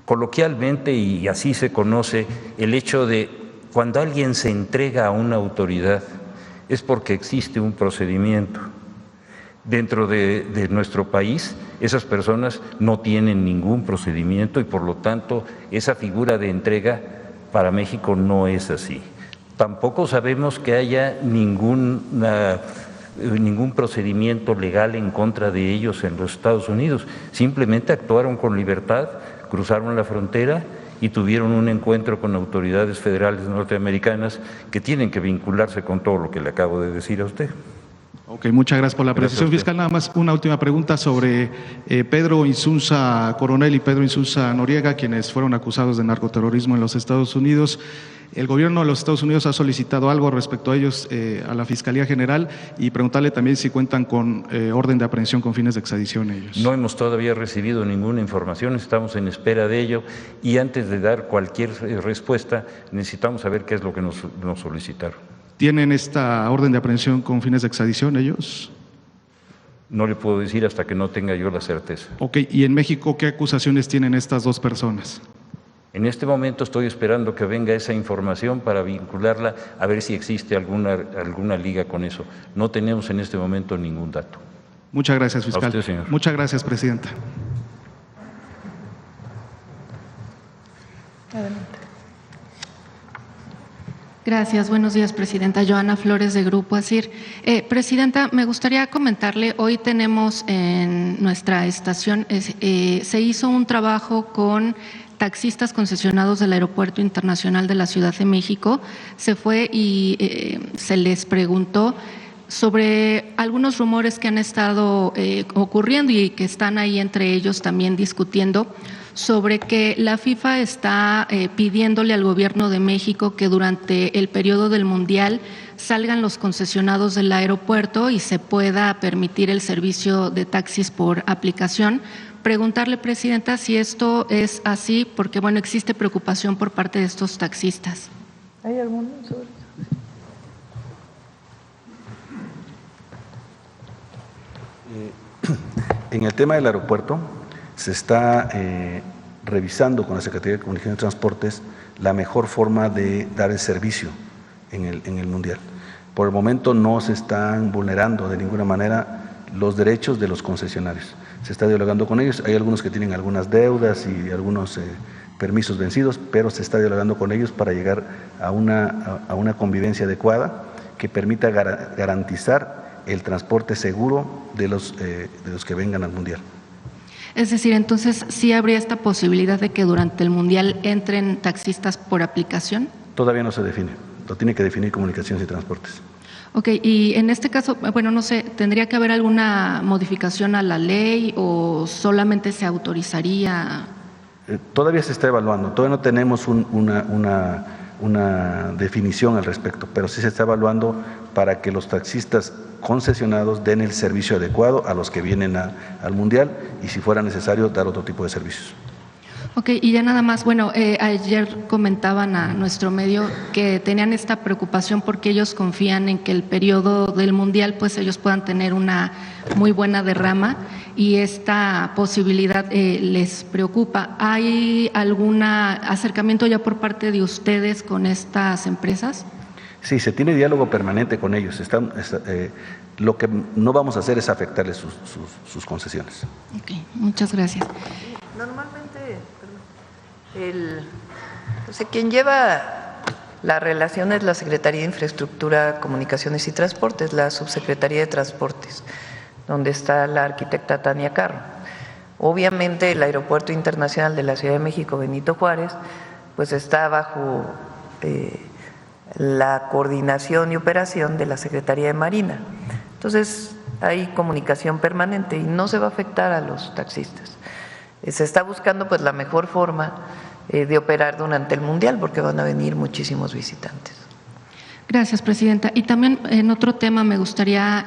O: coloquialmente, y así se conoce, el hecho de cuando alguien se entrega a una autoridad es porque existe un procedimiento. Dentro de nuestro país, esas personas no tienen ningún procedimiento y por lo tanto esa figura de entrega para México no es así. Tampoco sabemos que haya ningún procedimiento legal en contra de ellos en los Estados Unidos. Simplemente actuaron con libertad, cruzaron la frontera y tuvieron un encuentro con autoridades federales norteamericanas que tienen que vincularse con todo lo que le acabo de decir a usted.
M: Ok, muchas gracias por la precisión, fiscal. Nada más una última pregunta sobre Pedro Insunza Coronel y Pedro Insunza Noriega, quienes fueron acusados de narcoterrorismo en los Estados Unidos. El gobierno de los Estados Unidos ha solicitado algo respecto a ellos a la Fiscalía General y preguntarle también si cuentan con orden de aprehensión con fines de extradición ellos.
O: No hemos todavía recibido ninguna información, estamos en espera de ello y antes de dar cualquier respuesta necesitamos saber qué es lo que nos solicitaron.
M: ¿Tienen esta orden de aprehensión con fines de extradición ellos?
O: No le puedo decir hasta que no tenga yo la certeza.
M: Ok, ¿y en México qué acusaciones tienen estas dos personas?
O: En este momento estoy esperando que venga esa información para vincularla a ver si existe alguna liga con eso. No tenemos en este momento ningún dato.
M: Muchas gracias, fiscal.
O: A usted, señor.
M: Muchas gracias, presidenta.
A: Adelante.
P: Gracias. Buenos días, presidenta. Joana Flores, de Grupo ASIR. Presidenta, me gustaría comentarle, hoy tenemos en nuestra estación, se hizo un trabajo con taxistas concesionados del Aeropuerto Internacional de la Ciudad de México. Se fue y se les preguntó sobre algunos rumores que han estado ocurriendo y que están ahí entre ellos también discutiendo sobre que la FIFA está pidiéndole al gobierno de México que durante el periodo del Mundial salgan los concesionados del aeropuerto y se pueda permitir el servicio de taxis por aplicación. Preguntarle, presidenta, si esto es así, porque bueno, existe preocupación por parte de estos taxistas.
A: ¿Hay alguno sobre eso?
N: En el tema del aeropuerto, se está revisando con la Secretaría de Comunicación y Transportes la mejor forma de dar el servicio en el Mundial. Por el momento no se están vulnerando de ninguna manera los derechos de los concesionarios. Se está dialogando con ellos, hay algunos que tienen algunas deudas y algunos permisos vencidos, pero se está dialogando con ellos para llegar a una convivencia adecuada que permita garantizar el transporte seguro de los que vengan al Mundial.
P: Es decir, entonces, ¿sí habría esta posibilidad de que durante el Mundial entren taxistas por aplicación?
N: Todavía no se define, lo tiene que definir Comunicaciones y Transportes.
P: Ok, y en este caso, bueno, no sé, ¿tendría que haber alguna modificación a la ley o solamente se autorizaría?
N: Todavía se está evaluando, todavía no tenemos una definición al respecto, pero sí se está evaluando para que los taxistas concesionados den el servicio adecuado a los que vienen al Mundial y si fuera necesario dar otro tipo de servicios.
P: Ok, y ya nada más, bueno, ayer comentaban a nuestro medio que tenían esta preocupación porque ellos confían en que el periodo del Mundial pues ellos puedan tener una muy buena derrama y esta posibilidad les preocupa. ¿Hay algún acercamiento ya por parte de ustedes con estas empresas?
N: Sí, se tiene diálogo permanente con ellos. Lo que no vamos a hacer es afectarles sus concesiones.
P: Ok, muchas gracias.
A: Normalmente, quien lleva la relación es la Secretaría de Infraestructura, Comunicaciones y Transportes, la Subsecretaría de Transportes, donde está la arquitecta Tania Carro. Obviamente el Aeropuerto Internacional de la Ciudad de México, Benito Juárez, pues está bajo la coordinación y operación de la Secretaría de Marina. Entonces, hay comunicación permanente y no se va a afectar a los taxistas. Se está buscando pues la mejor forma de operar durante el Mundial porque van a venir muchísimos visitantes.
P: Gracias, presidenta. Y también en otro tema me gustaría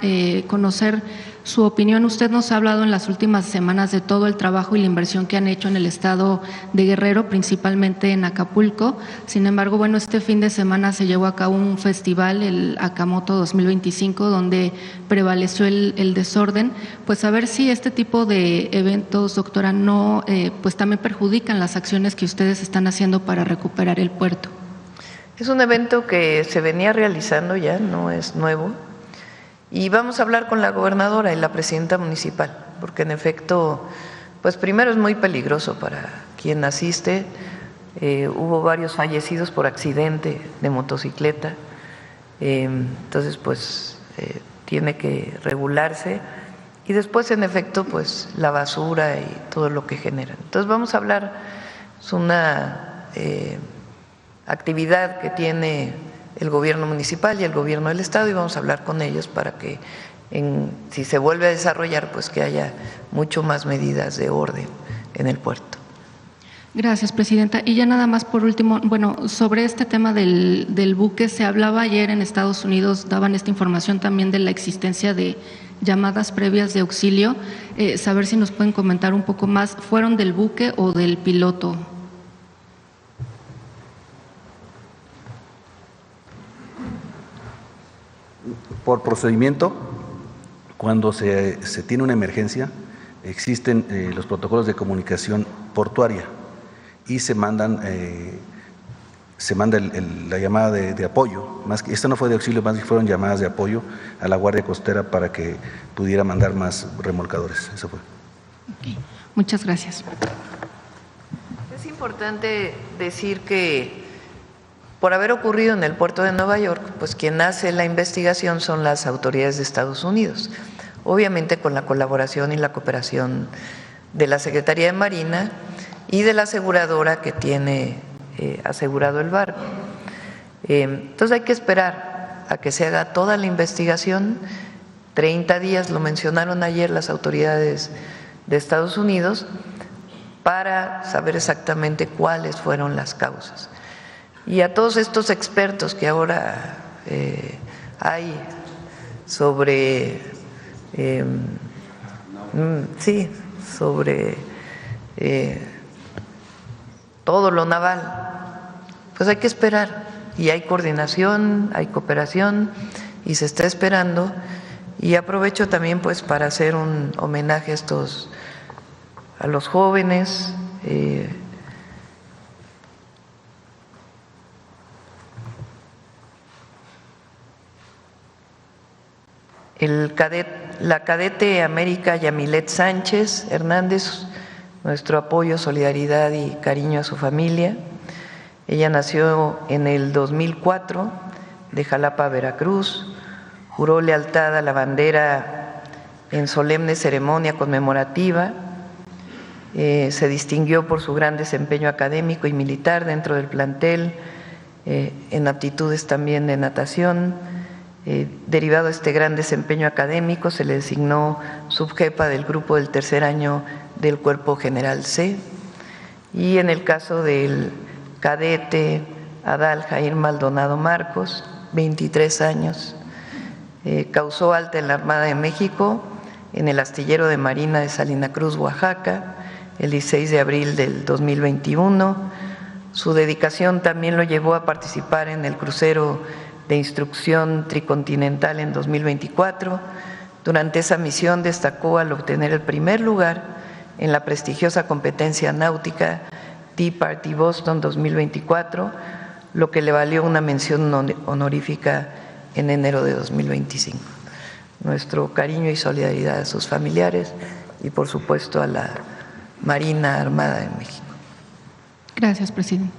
P: conocer su opinión. Usted nos ha hablado en las últimas semanas de todo el trabajo y la inversión que han hecho en el estado de Guerrero, principalmente en Acapulco. Sin embargo, bueno, este fin de semana se llevó a cabo un festival, el Acamoto 2025, donde prevaleció el desorden. Pues a ver si este tipo de eventos, doctora, no pues también perjudican las acciones que ustedes están haciendo para recuperar el puerto.
A: Es un evento que se venía realizando ya, no es nuevo, y vamos a hablar con la gobernadora y la presidenta municipal, porque en efecto, pues primero es muy peligroso para quien asiste, hubo varios fallecidos por accidente de motocicleta, entonces pues tiene que regularse, y después en efecto pues la basura y todo lo que generan. Entonces vamos a hablar, es una actividad que tiene el gobierno municipal y el gobierno del estado y vamos a hablar con ellos para que si se vuelve a desarrollar pues que haya mucho más medidas de orden en el puerto.
P: Gracias, presidenta. Y ya nada más por último, bueno, sobre este tema del buque, se hablaba ayer en Estados Unidos, daban esta información también de la existencia de llamadas previas de auxilio, saber si nos pueden comentar un poco más, ¿fueron del buque o del piloto?
N: Por procedimiento, cuando se tiene una emergencia, existen los protocolos de comunicación portuaria y se manda la llamada de apoyo. Más que, esta no fue de auxilio, más que fueron llamadas de apoyo a la Guardia Costera para que pudiera mandar más remolcadores. Eso fue.
P: Okay. Muchas gracias.
A: Es importante decir que por haber ocurrido en el puerto de Nueva York, pues quien hace la investigación son las autoridades de Estados Unidos, obviamente con la colaboración y la cooperación de la Secretaría de Marina y de la aseguradora que tiene asegurado el barco. Entonces hay que esperar a que se haga toda la investigación, 30 días, lo mencionaron ayer las autoridades de Estados Unidos, para saber exactamente cuáles fueron las causas. Y a todos estos expertos que ahora hay sobre, sobre todo lo naval, pues hay que esperar. Y hay coordinación, hay cooperación y se está esperando. Y aprovecho también pues para hacer un homenaje a los jóvenes. La cadete América Yamilet Sánchez Hernández, nuestro apoyo, solidaridad y cariño a su familia. Ella nació en el 2004 de Jalapa, Veracruz, juró lealtad a la bandera en solemne ceremonia conmemorativa, se distinguió por su gran desempeño académico y militar dentro del plantel, en aptitudes también de natación. Derivado de este gran desempeño académico, se le designó subjefa del grupo del tercer año del Cuerpo General C. Y en el caso del cadete Adal Jair Maldonado Marcos, 23 años, causó alta en la Armada de México, en el astillero de Marina de Salina Cruz, Oaxaca, el 16 de abril del 2021. Su dedicación también lo llevó a participar en el crucero de instrucción tricontinental en 2024. Durante esa misión destacó al obtener el primer lugar en la prestigiosa competencia náutica Tea Party Boston 2024, lo que le valió una mención honorífica en enero de 2025. Nuestro cariño y solidaridad a sus familiares y por supuesto a la Marina Armada de México.
P: Gracias, presidente.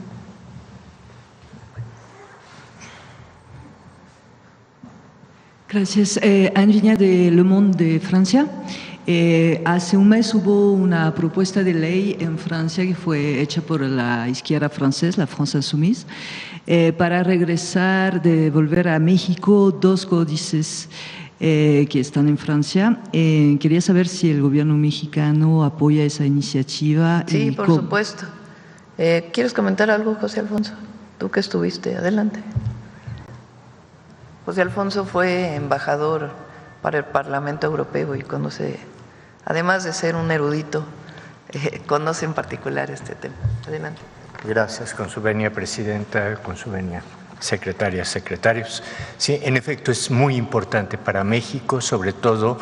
Q: Gracias. Angelina de Le Monde de Francia. Hace un mes hubo una propuesta de ley en Francia que fue hecha por la izquierda francesa, la France Insoumise, para volver a México 2 códices que están en Francia. Quería saber si el gobierno mexicano apoya esa iniciativa.
A: Sí, por supuesto. ¿Quieres comentar algo, José Alfonso? Tú que estuviste, adelante. José Alfonso fue embajador para el Parlamento Europeo y conoce, además de ser un erudito, conoce en particular este tema. Adelante.
R: Gracias, con su venia, presidenta, con su venia, secretarias, secretarios. Sí, en efecto, es muy importante para México, sobre todo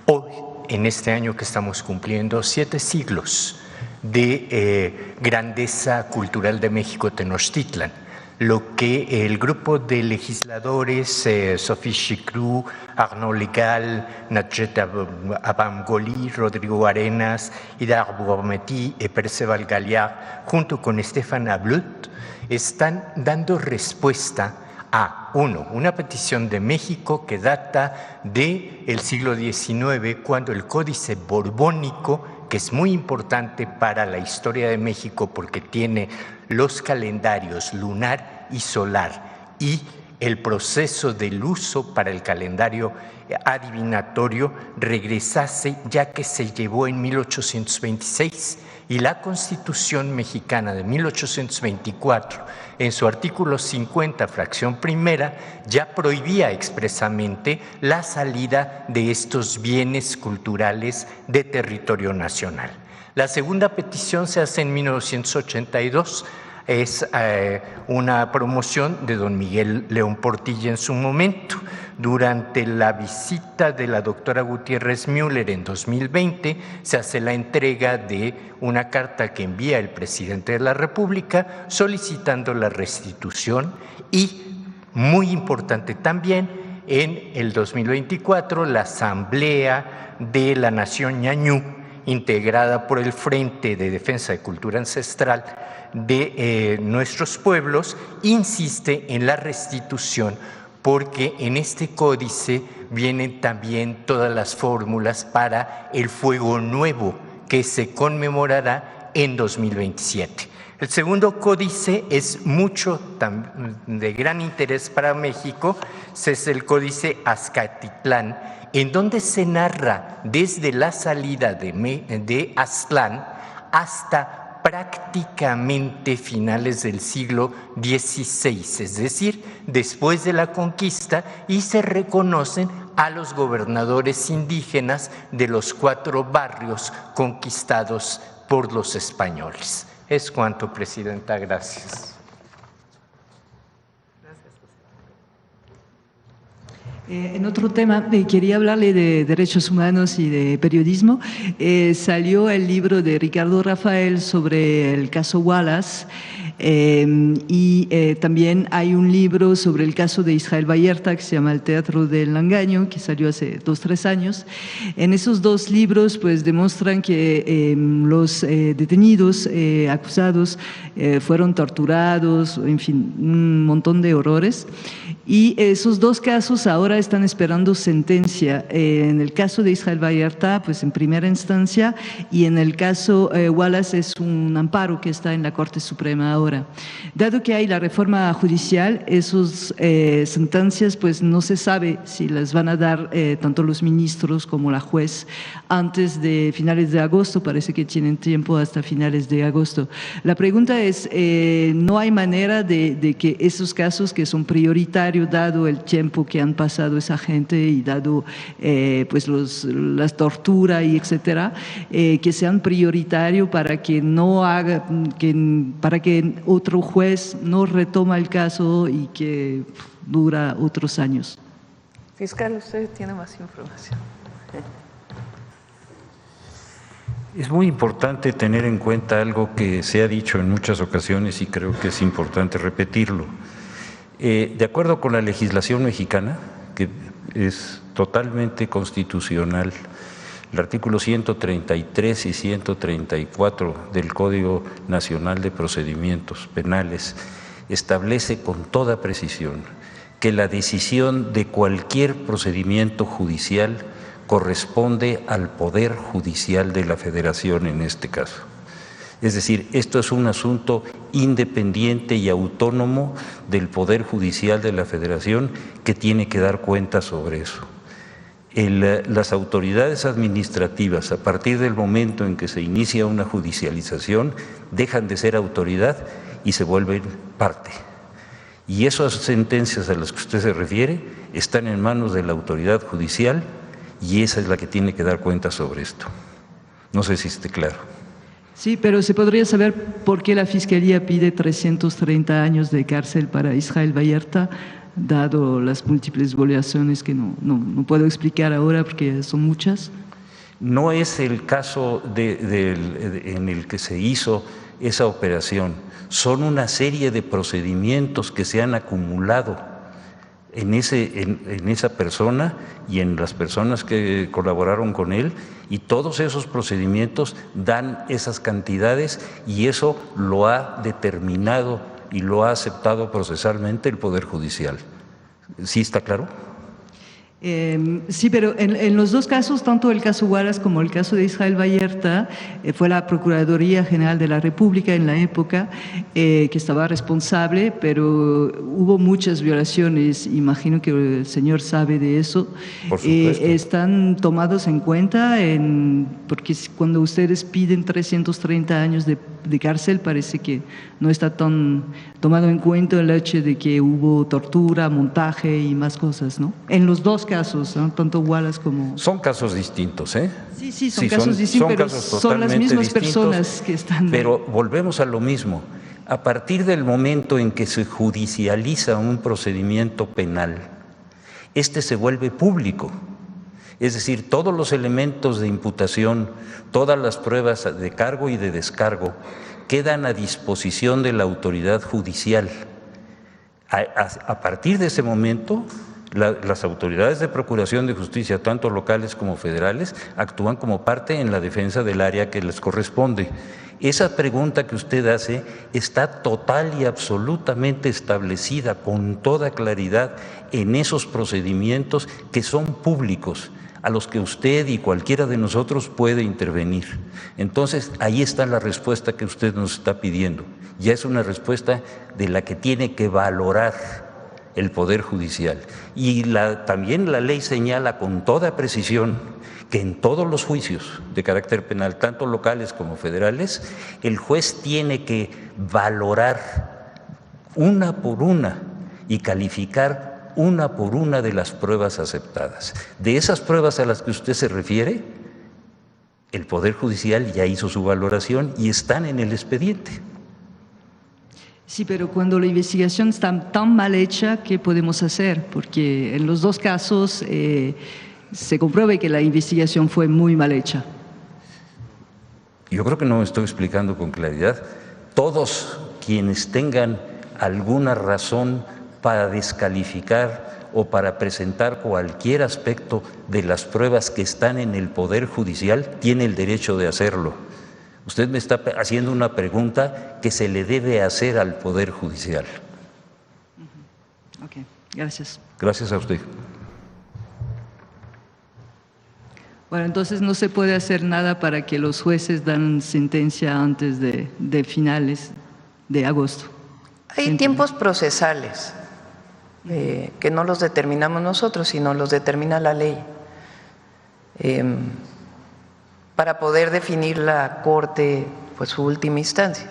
R: hoy, en este año que estamos cumpliendo 7 siglos de grandeza cultural de México Tenochtitlan. Lo que el grupo de legisladores, Sophie Chicrou, Arnaud Legal, Natchet Abamgoli, Rodrigo Arenas, Hidar Bourmeti y Perceval Galliard, junto con Stéphane Ablut, están dando respuesta a, una petición de México que data del siglo XIX, cuando el Códice Borbónico, que es muy importante para la historia de México porque tiene los calendarios lunar y solar y el proceso del uso para el calendario adivinatorio regresase, ya que se llevó en 1826, y la Constitución mexicana de 1824, en su artículo 50, fracción primera, ya prohibía expresamente la salida de estos bienes culturales de territorio nacional. La segunda petición se hace en 1982, es una promoción de don Miguel León Portilla en su momento. Durante la visita de la doctora Gutiérrez Müller en 2020, se hace la entrega de una carta que envía el presidente de la República solicitando la restitución y, muy importante también, en el 2024, la Asamblea de la Nación Ñañú, integrada por el Frente de Defensa de Cultura Ancestral de nuestros pueblos, insiste en la restitución porque en este códice vienen también todas las fórmulas para el Fuego Nuevo que se conmemorará en 2027. El segundo códice es mucho de gran interés para México, es el Códice Azcatitlán, en donde se narra desde la salida de Aztlán hasta prácticamente finales del siglo XVI, es decir, después de la conquista, y se reconocen a los gobernadores indígenas de los 4 barrios conquistados por los españoles. Es cuanto, presidenta. Gracias.
Q: En otro tema, quería hablarle de derechos humanos y de periodismo. Salió el libro de Ricardo Rafael sobre el caso Wallace y también hay un libro sobre el caso de Israel Vallarta que se llama El Teatro del Engaño, que salió hace 2-3 años. En esos 2 libros pues demuestran que los detenidos acusados fueron torturados, en fin, un montón de horrores. Y esos 2 casos ahora están esperando sentencia. En el caso de Israel Vallarta, pues en primera instancia, y en el caso Wallace es un amparo que está en la Corte Suprema ahora. Dado que hay la reforma judicial, esas sentencias pues no se sabe si las van a dar tanto los ministros como la juez antes de finales de agosto. Parece que tienen tiempo hasta finales de agosto. La pregunta es, ¿no hay manera de que esos casos que son prioritarios, dado el tiempo que han pasado esa gente y dado pues las torturas y etcétera, que sean prioritarios para que no haga, para que otro juez no retoma el caso y que dura otros años?
A: Fiscal, usted tiene más información.
O: Es muy importante tener en cuenta algo que se ha dicho en muchas ocasiones y creo que es importante repetirlo. De acuerdo con la legislación mexicana, que es totalmente constitucional, el artículo 133 y 134 del Código Nacional de Procedimientos Penales establece con toda precisión que la decisión de cualquier procedimiento judicial corresponde al Poder Judicial de la Federación en este caso. Es decir, esto es un asunto independiente y autónomo del Poder Judicial de la Federación que tiene que dar cuenta sobre eso. las autoridades administrativas, a partir del momento en que se inicia una judicialización, dejan de ser autoridad y se vuelven parte. Y esas sentencias a las que usted se refiere están en manos de la autoridad judicial y esa es la que tiene que dar cuenta sobre esto. No sé si esté claro.
Q: Sí, pero ¿se podría saber por qué la Fiscalía pide 330 años de cárcel para Israel Vallarta, dado las múltiples violaciones que no puedo explicar ahora porque son muchas?
O: No es el caso en el que se hizo esa operación. Son una serie de procedimientos que se han acumulado en esa persona y en las personas que colaboraron con él, y todos esos procedimientos dan esas cantidades y eso lo ha determinado y lo ha aceptado procesalmente el Poder Judicial. ¿Sí está claro?
Q: Sí, pero en los dos casos, tanto el caso Huaraz como el caso de Israel Vallarta, fue la Procuraduría General de la República en la época que estaba responsable, pero hubo muchas violaciones, imagino que el señor sabe de eso.
O: Por supuesto.
Q: ¿Están tomados en cuenta? Porque cuando ustedes piden 330 años de cárcel, parece que no está tan tomado en cuenta el hecho de que hubo tortura, montaje y más cosas, ¿no? En los dos casos, ¿no? Tanto Wallace como…
O: Son casos distintos, ¿eh?
Q: Sí, son casos distintos, pero son las mismas personas que están…
O: Pero volvemos a lo mismo. A partir del momento en que se judicializa un procedimiento penal, este se vuelve público. Es decir, todos los elementos de imputación, todas las pruebas de cargo y de descargo quedan a disposición de la autoridad judicial. A partir de ese momento, las autoridades de procuración de justicia, tanto locales como federales, actúan como parte en la defensa del área que les corresponde. Esa pregunta que usted hace está total y absolutamente establecida con toda claridad en esos procedimientos que son públicos, a los que usted y cualquiera de nosotros puede intervenir. Entonces, ahí está la respuesta que usted nos está pidiendo. Ya es una respuesta de la que tiene que valorar el Poder Judicial. Y también la ley señala con toda precisión que en todos los juicios de carácter penal, tanto locales como federales, el juez tiene que valorar una por una y calificar una por una de las pruebas aceptadas. De esas pruebas a las que usted se refiere, el Poder Judicial ya hizo su valoración y están en el expediente.
Q: Sí, pero cuando la investigación está tan mal hecha, ¿qué podemos hacer? Porque en los dos casos se comprueba que la investigación fue muy mal hecha.
O: Yo creo que no me estoy explicando con claridad. Todos quienes tengan alguna razón para descalificar o para presentar cualquier aspecto de las pruebas que están en el Poder Judicial tiene el derecho de hacerlo. Usted me está haciendo una pregunta que se le debe hacer al Poder Judicial.
Q: Ok, gracias.
O: Gracias a usted.
Q: Bueno, entonces no se puede hacer nada para que los jueces dan sentencia antes de finales de agosto.
A: Hay tiempos procesales que no los determinamos nosotros, sino los determina la ley. Para poder definir la Corte pues su última instancia,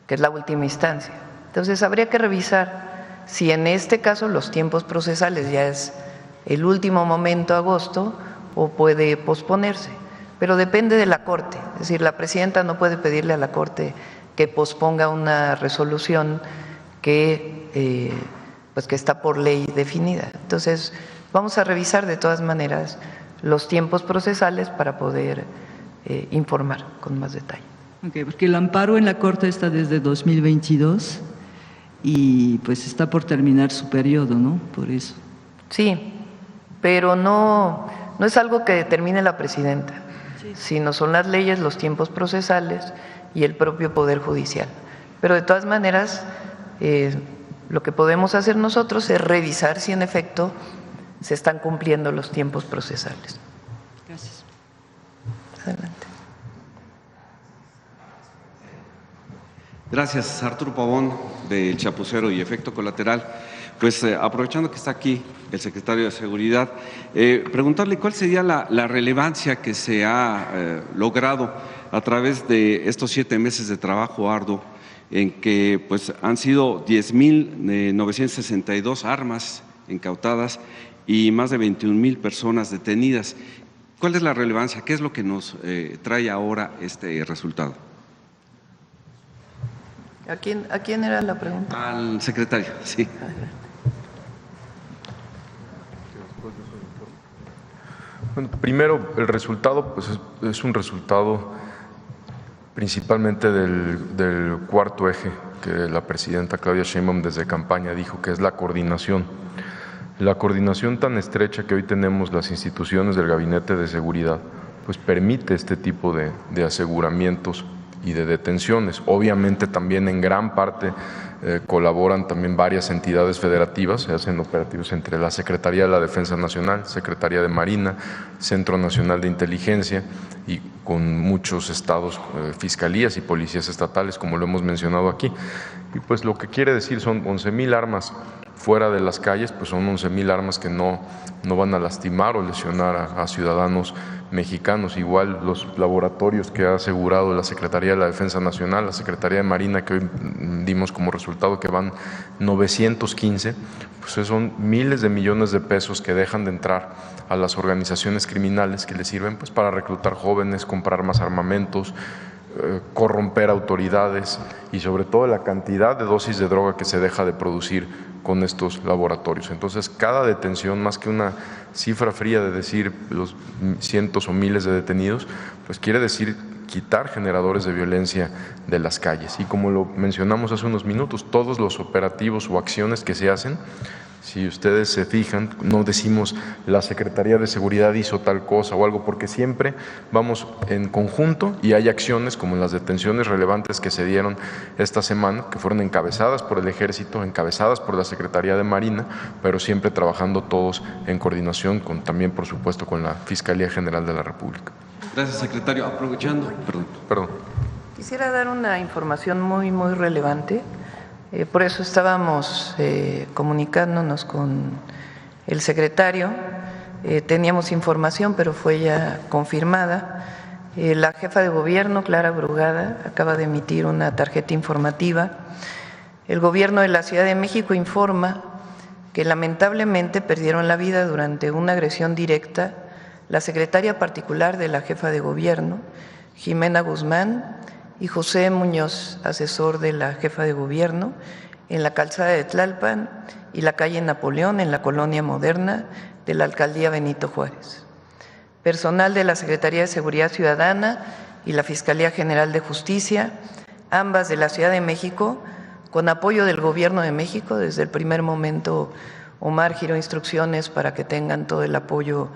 A: que es la última instancia. Entonces habría que revisar si en este caso los tiempos procesales ya es el último momento, agosto, o puede posponerse, pero depende de la Corte. Es decir, la presidenta no puede pedirle a la Corte que posponga una resolución que está por ley definida. Entonces vamos a revisar de todas maneras los tiempos procesales para poder informar con más detalle.
Q: Okay, porque el amparo en la Corte está desde 2022 y pues está por terminar su periodo, ¿no? Por eso.
A: Sí, pero no es algo que determine la presidenta, sino son las leyes, los tiempos procesales y el propio Poder Judicial. Pero de todas maneras, lo que podemos hacer nosotros es revisar si en efecto se están cumpliendo los tiempos procesales.
Q: Gracias.
A: Adelante.
S: Gracias, Arturo Pavón, del Chapucero y Efecto Colateral. Pues aprovechando que está aquí el secretario de Seguridad. Preguntarle cuál sería la relevancia que se ha logrado a través de estos 7 meses de trabajo arduo, en que pues, han sido 10.962 armas incautadas y más de 21.000 personas detenidas. ¿Cuál es la relevancia? ¿Qué es lo que nos trae ahora este resultado?
A: ¿A quién era la pregunta?
S: Al secretario, sí.
L: Bueno, primero, el resultado pues es un resultado principalmente del cuarto eje que la presidenta Claudia Sheinbaum desde campaña dijo, que es la coordinación. La coordinación tan estrecha que hoy tenemos las instituciones del Gabinete de Seguridad, pues permite este tipo de aseguramientos y de detenciones. Obviamente también en gran parte colaboran también varias entidades federativas, se hacen operativos entre la Secretaría de la Defensa Nacional, Secretaría de Marina, Centro Nacional de Inteligencia y con muchos estados, fiscalías y policías estatales, como lo hemos mencionado aquí. Y pues lo que quiere decir son 11.000 armas fuera de las calles, pues son 11.000 armas que no van a lastimar o lesionar a ciudadanos mexicanos. Igual los laboratorios que ha asegurado la Secretaría de la Defensa Nacional, la Secretaría de Marina, que hoy dimos como resultado que van 915, pues son miles de millones de pesos que dejan de entrar a las organizaciones criminales que les sirven pues para reclutar jóvenes, comprar más armamentos, corromper autoridades y sobre todo la cantidad de dosis de droga que se deja de producir con estos laboratorios. Entonces, cada detención, más que una cifra fría de decir los cientos o miles de detenidos, pues quiere decir quitar generadores de violencia de las calles. Y como lo mencionamos hace unos minutos, todos los operativos o acciones que se hacen, si ustedes se fijan, no decimos la Secretaría de Seguridad hizo tal cosa o algo, porque siempre vamos en conjunto y hay acciones como las detenciones relevantes que se dieron esta semana, que fueron encabezadas por el Ejército, encabezadas por la Secretaría de Marina, pero siempre trabajando todos en coordinación con también, por supuesto, con la Fiscalía General de la República.
S: Gracias, secretario. Aprovechando,
L: perdón.
A: Quisiera dar una información muy relevante. Por eso estábamos comunicándonos con el secretario. Teníamos información, pero fue ya confirmada. La jefa de gobierno, Clara Brugada, acaba de emitir una tarjeta informativa. El gobierno de la Ciudad de México informa que lamentablemente perdieron la vida durante una agresión directa la secretaria particular de la jefa de gobierno, Jimena Guzmán, y José Muñoz, asesor de la jefa de gobierno, en la calzada de Tlalpan y la calle Napoleón, en la colonia moderna de la alcaldía Benito Juárez. Personal de la Secretaría de Seguridad Ciudadana y la Fiscalía General de Justicia, ambas de la Ciudad de México, con apoyo del Gobierno de México. Desde el primer momento, Omar giró instrucciones para que tengan todo el apoyo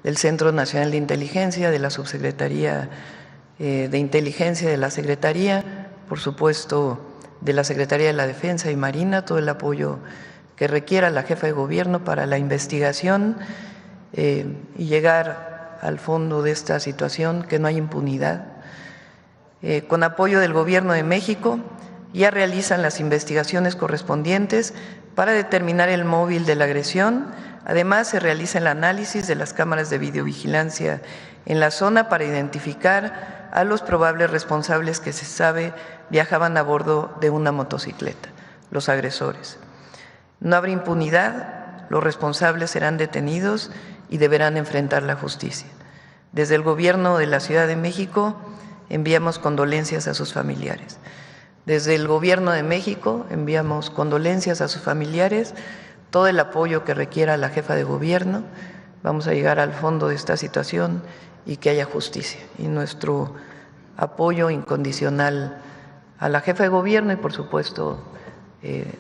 A: del Centro Nacional de Inteligencia, de la Subsecretaría de Inteligencia de la Secretaría, por supuesto de la Secretaría de la Defensa y Marina, todo el apoyo que requiera la jefa de gobierno para la investigación y llegar al fondo de esta situación, que no hay impunidad. Con apoyo del Gobierno de México, ya realizan las investigaciones correspondientes para determinar el móvil de la agresión. Además, se realiza el análisis de las cámaras de videovigilancia en la zona para identificar a los probables responsables que se sabe viajaban a bordo de una motocicleta, los agresores. No habrá impunidad, los responsables serán detenidos y deberán enfrentar la justicia. Desde el Gobierno de la Ciudad de México enviamos condolencias a sus familiares. Desde el Gobierno de México enviamos condolencias a sus familiares, todo el apoyo que requiera la jefa de gobierno. Vamos a llegar al fondo de esta situación y que haya justicia. Y nuestro apoyo incondicional a la jefa de gobierno y, por supuesto,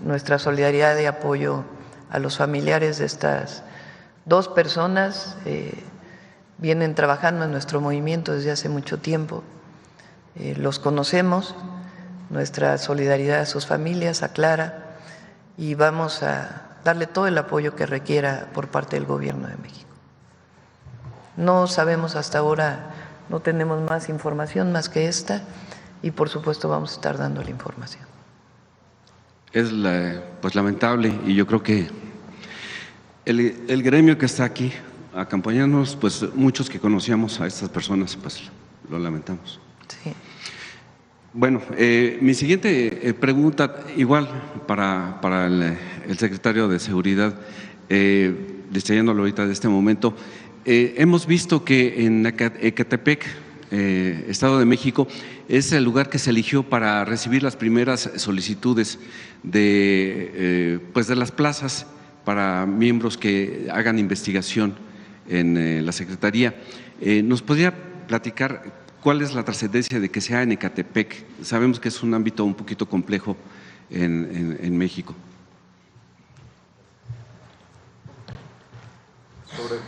A: nuestra solidaridad de apoyo a los familiares de estas dos personas. Vienen trabajando en nuestro movimiento desde hace mucho tiempo. Los conocemos, nuestra solidaridad a sus familias, a Clara, y vamos a darle todo el apoyo que requiera por parte del Gobierno de México. No sabemos hasta ahora, no tenemos más información más que esta, y por supuesto vamos a estar dando la información.
S: Es pues lamentable, y yo creo que El gremio que está aquí acompañándonos, pues muchos que conocíamos a estas personas, pues lo lamentamos.
A: Sí.
S: Bueno, mi siguiente pregunta, igual para el secretario de Seguridad, distrayéndolo ahorita de este momento. Hemos visto que en Ecatepec, Estado de México, es el lugar que se eligió para recibir las primeras solicitudes de las plazas para miembros que hagan investigación en la Secretaría. ¿Nos podría platicar cuál es la trascendencia de que sea en Ecatepec? Sabemos que es un ámbito un poquito complejo en México.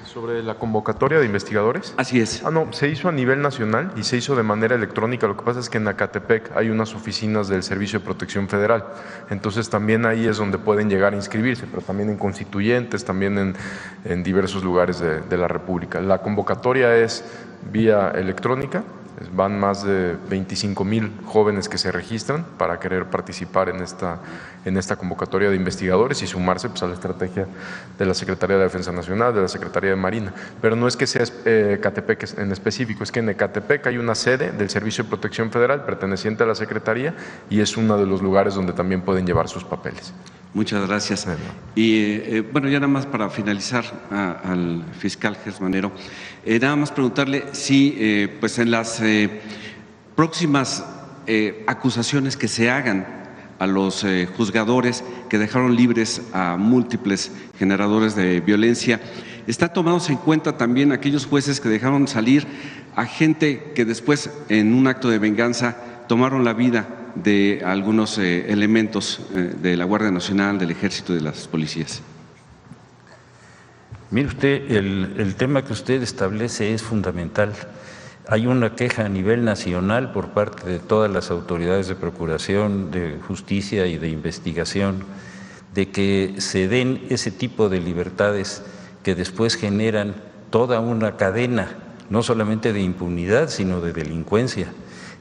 L: Sobre la convocatoria de investigadores.
S: Así es.
L: No, se hizo a nivel nacional y se hizo de manera electrónica. Lo que pasa es que en Ecatepec hay unas oficinas del Servicio de Protección Federal. Entonces también ahí es donde pueden llegar a inscribirse, pero también en Constituyentes, también en diversos lugares de la República. La convocatoria es vía electrónica. Van más de 25,000 jóvenes que se registran para querer participar en esta convocatoria de investigadores y sumarse a la estrategia de la Secretaría de Defensa Nacional, de la Secretaría de Marina. Pero no es que sea Ecatepec en específico, es que en Ecatepec hay una sede del Servicio de Protección Federal perteneciente a la Secretaría y es uno de los lugares donde también pueden llevar sus papeles.
S: Muchas gracias. Y bueno, ya nada más para finalizar al fiscal Gersmanero, nada más preguntarle si pues en las próximas acusaciones que se hagan a los juzgadores que dejaron libres a múltiples generadores de violencia, ¿están tomados en cuenta también aquellos jueces que dejaron salir a gente que después en un acto de venganza tomaron la vida de algunos elementos de la Guardia Nacional, del Ejército y de las policías?
O: Mire usted, el tema que usted establece es fundamental. Hay una queja a nivel nacional por parte de todas las autoridades de procuración, de justicia y de investigación de que se den ese tipo de libertades que después generan toda una cadena, no solamente de impunidad, sino de delincuencia.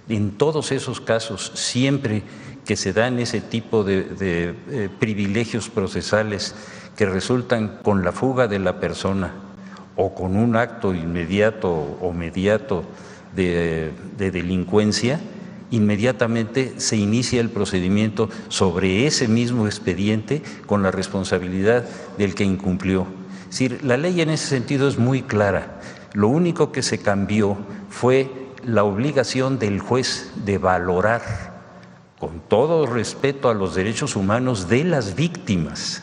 O: En todos esos casos, siempre que se dan ese tipo de privilegios procesales que resultan con la fuga de la persona o con un acto inmediato o mediato de delincuencia, inmediatamente se inicia el procedimiento sobre ese mismo expediente con la responsabilidad del que incumplió. Es decir, la ley en ese sentido es muy clara. Lo único que se cambió fue la obligación del juez de valorar, con todo respeto a los derechos humanos de las víctimas,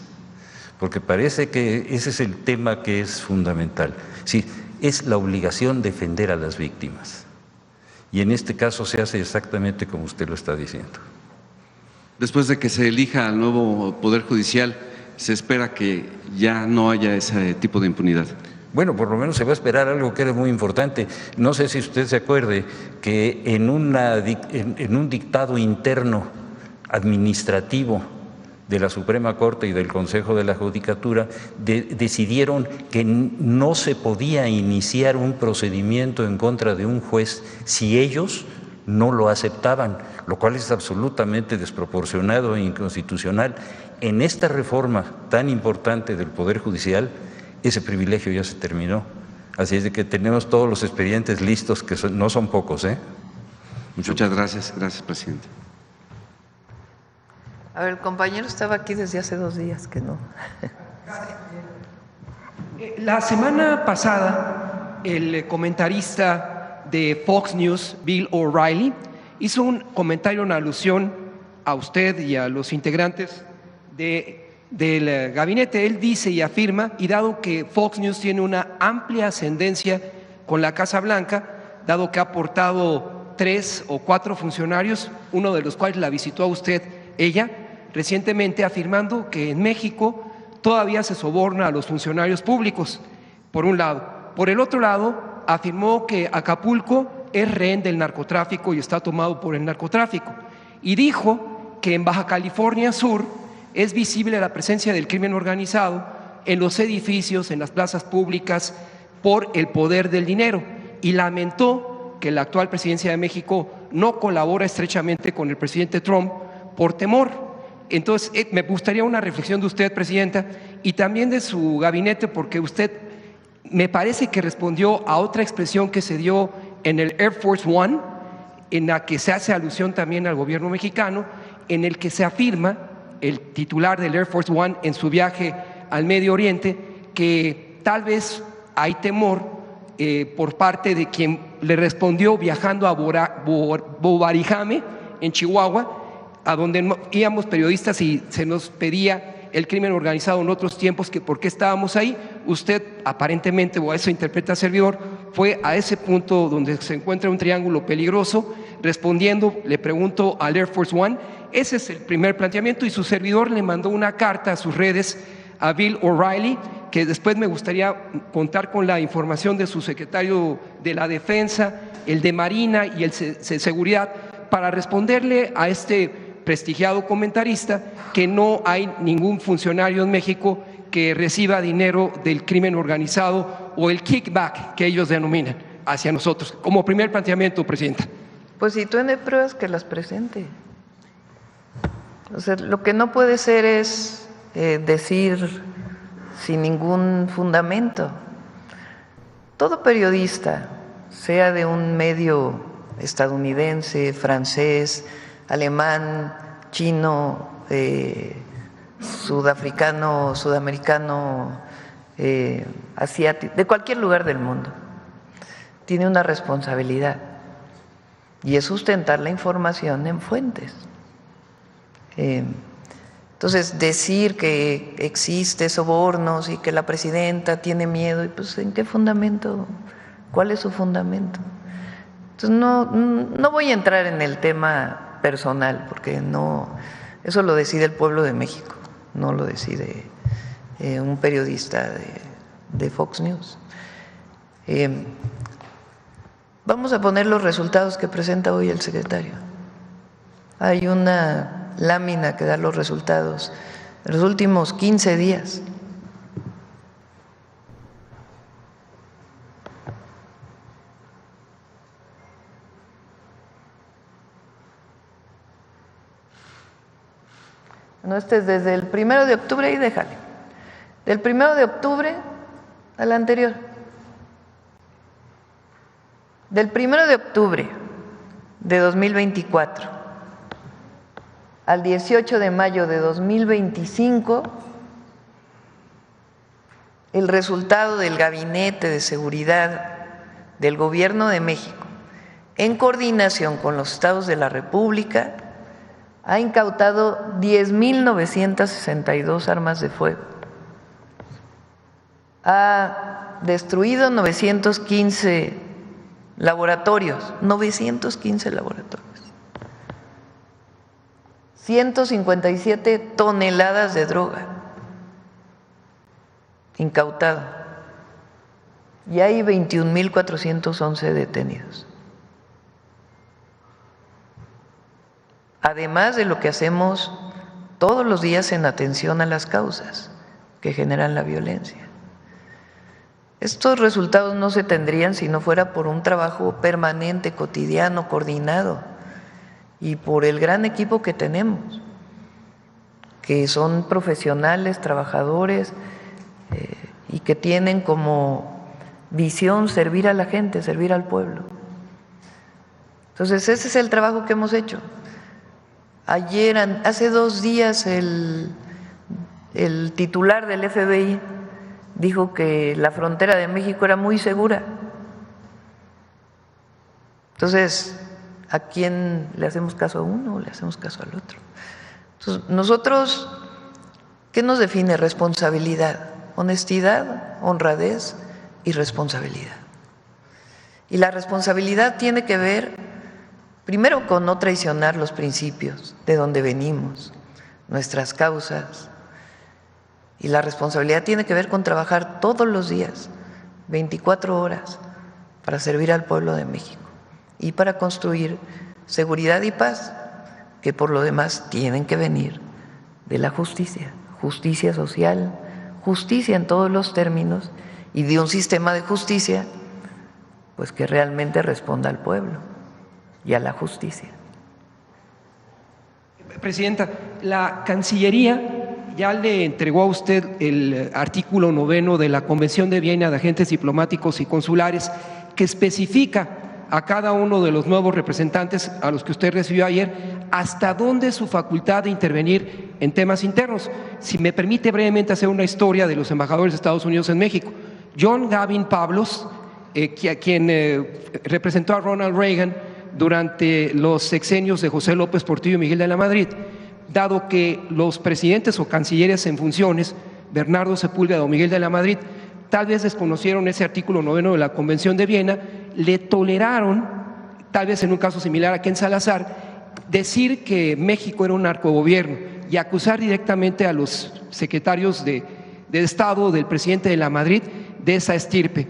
O: porque parece que ese es el tema que es fundamental. Sí, es la obligación defender a las víctimas. Y en este caso se hace exactamente como usted lo está diciendo.
S: Después de que se elija al nuevo Poder Judicial, ¿se espera que ya no haya ese tipo de impunidad?
O: Bueno, por lo menos se va a esperar algo que era muy importante. No sé si usted se acuerde que en un dictado interno administrativo de la Suprema Corte y del Consejo de la Judicatura decidieron que no se podía iniciar un procedimiento en contra de un juez si ellos no lo aceptaban, lo cual es absolutamente desproporcionado e inconstitucional. En esta reforma tan importante del Poder Judicial, ese privilegio ya se terminó. Así es de que tenemos todos los expedientes listos, que no son pocos.
S: Muchas gracias. Gracias, presidente.
A: A ver, el compañero estaba aquí desde hace 2 días, que no.
T: La semana pasada, el comentarista de Fox News, Bill O'Reilly, hizo un comentario en alusión a usted y a los integrantes del gabinete. Él dice y afirma, y dado que Fox News tiene una amplia ascendencia con la Casa Blanca, dado que ha aportado 3 o 4 funcionarios, uno de los cuales la visitó a usted, ella, recientemente, afirmando que en México todavía se soborna a los funcionarios públicos, por un lado. Por el otro lado, afirmó que Acapulco es rehén del narcotráfico y está tomado por el narcotráfico. Y dijo que en Baja California Sur es visible la presencia del crimen organizado en los edificios, en las plazas públicas, por el poder del dinero. Y lamentó que la actual presidencia de México no colabora estrechamente con el presidente Trump por temor. Entonces, me gustaría una reflexión de usted, Presidenta, y también de su gabinete, porque usted me parece que respondió a otra expresión que se dio en el Air Force One, en la que se hace alusión también al gobierno mexicano, en el que se afirma, el titular del Air Force One en su viaje al Medio Oriente, que tal vez hay temor por parte de quien le respondió viajando a Bobarijame, en Chihuahua, a donde íbamos periodistas y se nos pedía el crimen organizado en otros tiempos, que por qué estábamos ahí. Usted aparentemente, o eso interpreta servidor, fue a ese punto donde se encuentra un triángulo peligroso, respondiendo, le pregunto al Air Force One. Ese es el primer planteamiento, y su servidor le mandó una carta a sus redes a Bill O'Reilly, que después me gustaría contar con la información de su secretario de la Defensa, el de Marina y el de Seguridad, para responderle a este prestigiado comentarista que no hay ningún funcionario en México que reciba dinero del crimen organizado o el kickback que ellos denominan hacia nosotros. Como primer planteamiento, Presidenta.
A: Pues si tiene pruebas, que las presente. O sea, lo que no puede ser es decir sin ningún fundamento. Todo periodista, sea de un medio estadounidense, francés, alemán, chino, sudafricano, sudamericano, asiático, de cualquier lugar del mundo, tiene una responsabilidad, y es sustentar la información en fuentes. Entonces, decir que existe sobornos y que la presidenta tiene miedo, pues ¿en qué fundamento? ¿Cuál es su fundamento? Entonces, no voy a entrar en el tema personal, porque no, eso lo decide el pueblo de México, no lo decide un periodista de Fox News. Vamos a poner los resultados que presenta hoy el secretario. Hay una lámina que da los resultados de los últimos 15 días. No, este es desde el 1 de octubre y déjale. Del 1 de octubre al anterior. Del 1 de octubre de 2024 al 18 de mayo de 2025, el resultado del Gabinete de Seguridad del Gobierno de México, en coordinación con los estados de la República, ha incautado 10.962 armas de fuego, ha destruido 915 laboratorios, 157 toneladas de droga incautado, y hay 21.411 detenidos. Además de lo que hacemos todos los días en atención a las causas que generan la violencia. Estos resultados no se tendrían si no fuera por un trabajo permanente, cotidiano, coordinado, y por el gran equipo que tenemos, que son profesionales, trabajadores, y que tienen como visión servir a la gente, servir al pueblo. Entonces, ese es el trabajo que hemos hecho. Hace 2 días, el titular del FBI dijo que la frontera de México era muy segura. Entonces, ¿a quién le hacemos caso a uno o le hacemos caso al otro? Entonces, nosotros, ¿qué nos define? Responsabilidad, honestidad, honradez y responsabilidad. Y la responsabilidad tiene que ver primero con no traicionar los principios de donde venimos, nuestras causas. Y la responsabilidad tiene que ver con trabajar todos los días, 24 horas, para servir al pueblo de México y para construir seguridad y paz, que por lo demás tienen que venir de la justicia, justicia social, justicia en todos los términos, y de un sistema de justicia pues que realmente responda al pueblo y a la justicia.
T: Presidenta, la Cancillería ya le entregó a usted el artículo 9 de la Convención de Viena de Agentes Diplomáticos y Consulares, que especifica a cada uno de los nuevos representantes a los que usted recibió ayer hasta dónde es su facultad de intervenir en temas internos. Si me permite brevemente hacer una historia de los embajadores de Estados Unidos en México. John Gavin Pablos, quien representó a Ronald Reagan durante los sexenios de José López Portillo y Miguel de la Madrid, dado que los presidentes o cancilleres en funciones, Bernardo Sepúlveda o Miguel de la Madrid, tal vez desconocieron ese artículo 9 de la Convención de Viena, le toleraron, tal vez en un caso similar a Ken Salazar, decir que México era un narcogobierno y acusar directamente a los secretarios de Estado del presidente de la Madrid de esa estirpe.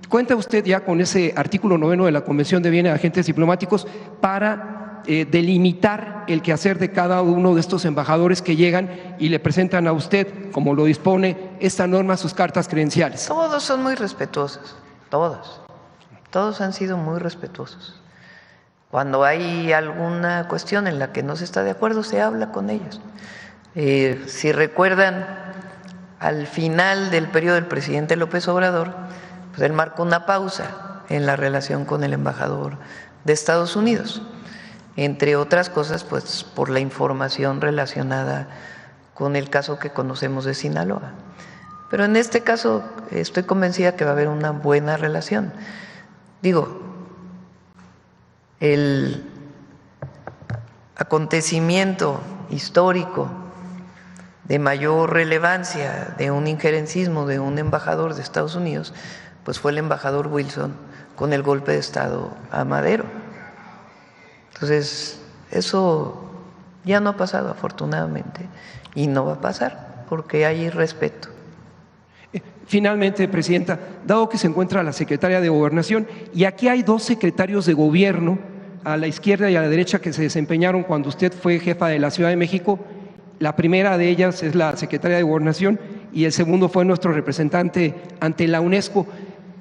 T: ¿Cuenta usted ya con ese artículo 9 de la Convención de Viena de Agentes Diplomáticos para delimitar el quehacer de cada uno de estos embajadores que llegan y le presentan a usted, como lo dispone esta norma, sus cartas credenciales?
A: Todos son muy respetuosos, todos han sido muy respetuosos. Cuando hay alguna cuestión en la que no se está de acuerdo, se habla con ellos. Si recuerdan, al final del periodo del presidente López Obrador, pues él marcó una pausa en la relación con el embajador de Estados Unidos, entre otras cosas, pues por la información relacionada con el caso que conocemos de Sinaloa. Pero en este caso estoy convencida que va a haber una buena relación. Digo, el acontecimiento histórico de mayor relevancia de un injerencismo de un embajador de Estados Unidos, pues fue el embajador Wilson con el golpe de Estado a Madero. Entonces, eso ya no ha pasado afortunadamente y no va a pasar porque hay respeto.
T: Finalmente, Presidenta, dado que se encuentra la Secretaria de Gobernación y aquí hay dos secretarios de gobierno a la izquierda y a la derecha que se desempeñaron cuando usted fue jefa de la Ciudad de México, la primera de ellas es la Secretaria de Gobernación y el segundo fue nuestro representante ante la UNESCO.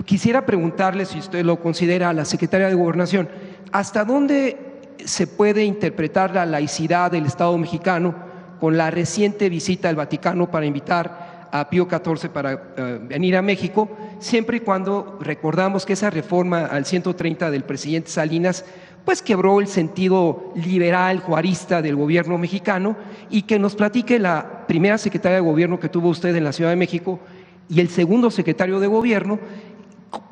T: Quisiera preguntarle, si usted lo considera, a la Secretaria de Gobernación, ¿hasta dónde se puede interpretar la laicidad del Estado mexicano con la reciente visita al Vaticano para invitar a Pío XIV para venir a México, siempre y cuando recordamos que esa reforma al 130 del presidente Salinas pues quebró el sentido liberal, juarista del gobierno mexicano? Y que nos platique la primera secretaria de gobierno que tuvo usted en la Ciudad de México y el segundo secretario de gobierno,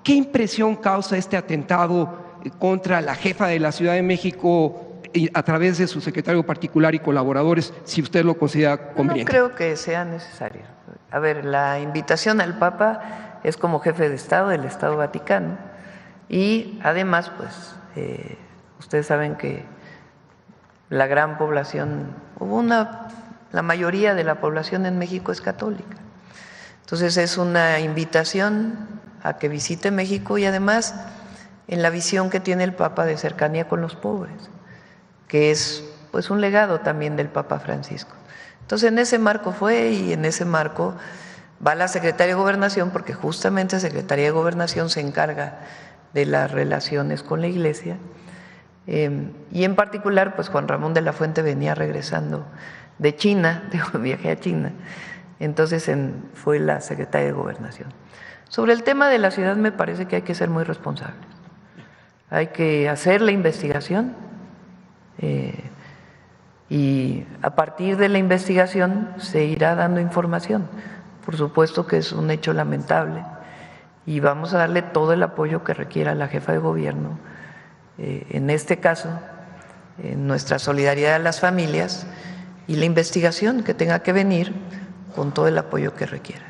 T: ¿qué impresión causa este atentado contra la jefa de la Ciudad de México a través de su secretario particular y colaboradores, si usted lo considera conveniente?
A: No creo que sea necesario. A ver, la invitación al Papa es como jefe de Estado del Estado Vaticano y además, pues, ustedes saben que la gran población, la mayoría de la población en México es católica. Entonces es una invitación a que visite México y además en la visión que tiene el Papa de cercanía con los pobres, que es pues un legado también del Papa Francisco. Entonces en ese marco fue y en ese marco va la Secretaría de Gobernación, porque justamente la Secretaría de Gobernación se encarga de las relaciones con la Iglesia, y en particular pues Juan Ramón de la Fuente venía regresando de China, de un viaje a China, entonces fue la Secretaría de Gobernación. Sobre el tema de la ciudad me parece que hay que ser muy responsables. Hay que hacer la investigación y a partir de la investigación se irá dando información. Por supuesto que es un hecho lamentable y vamos a darle todo el apoyo que requiera la jefa de gobierno, en este caso, nuestra solidaridad a las familias y la investigación que tenga que venir con todo el apoyo que requiera.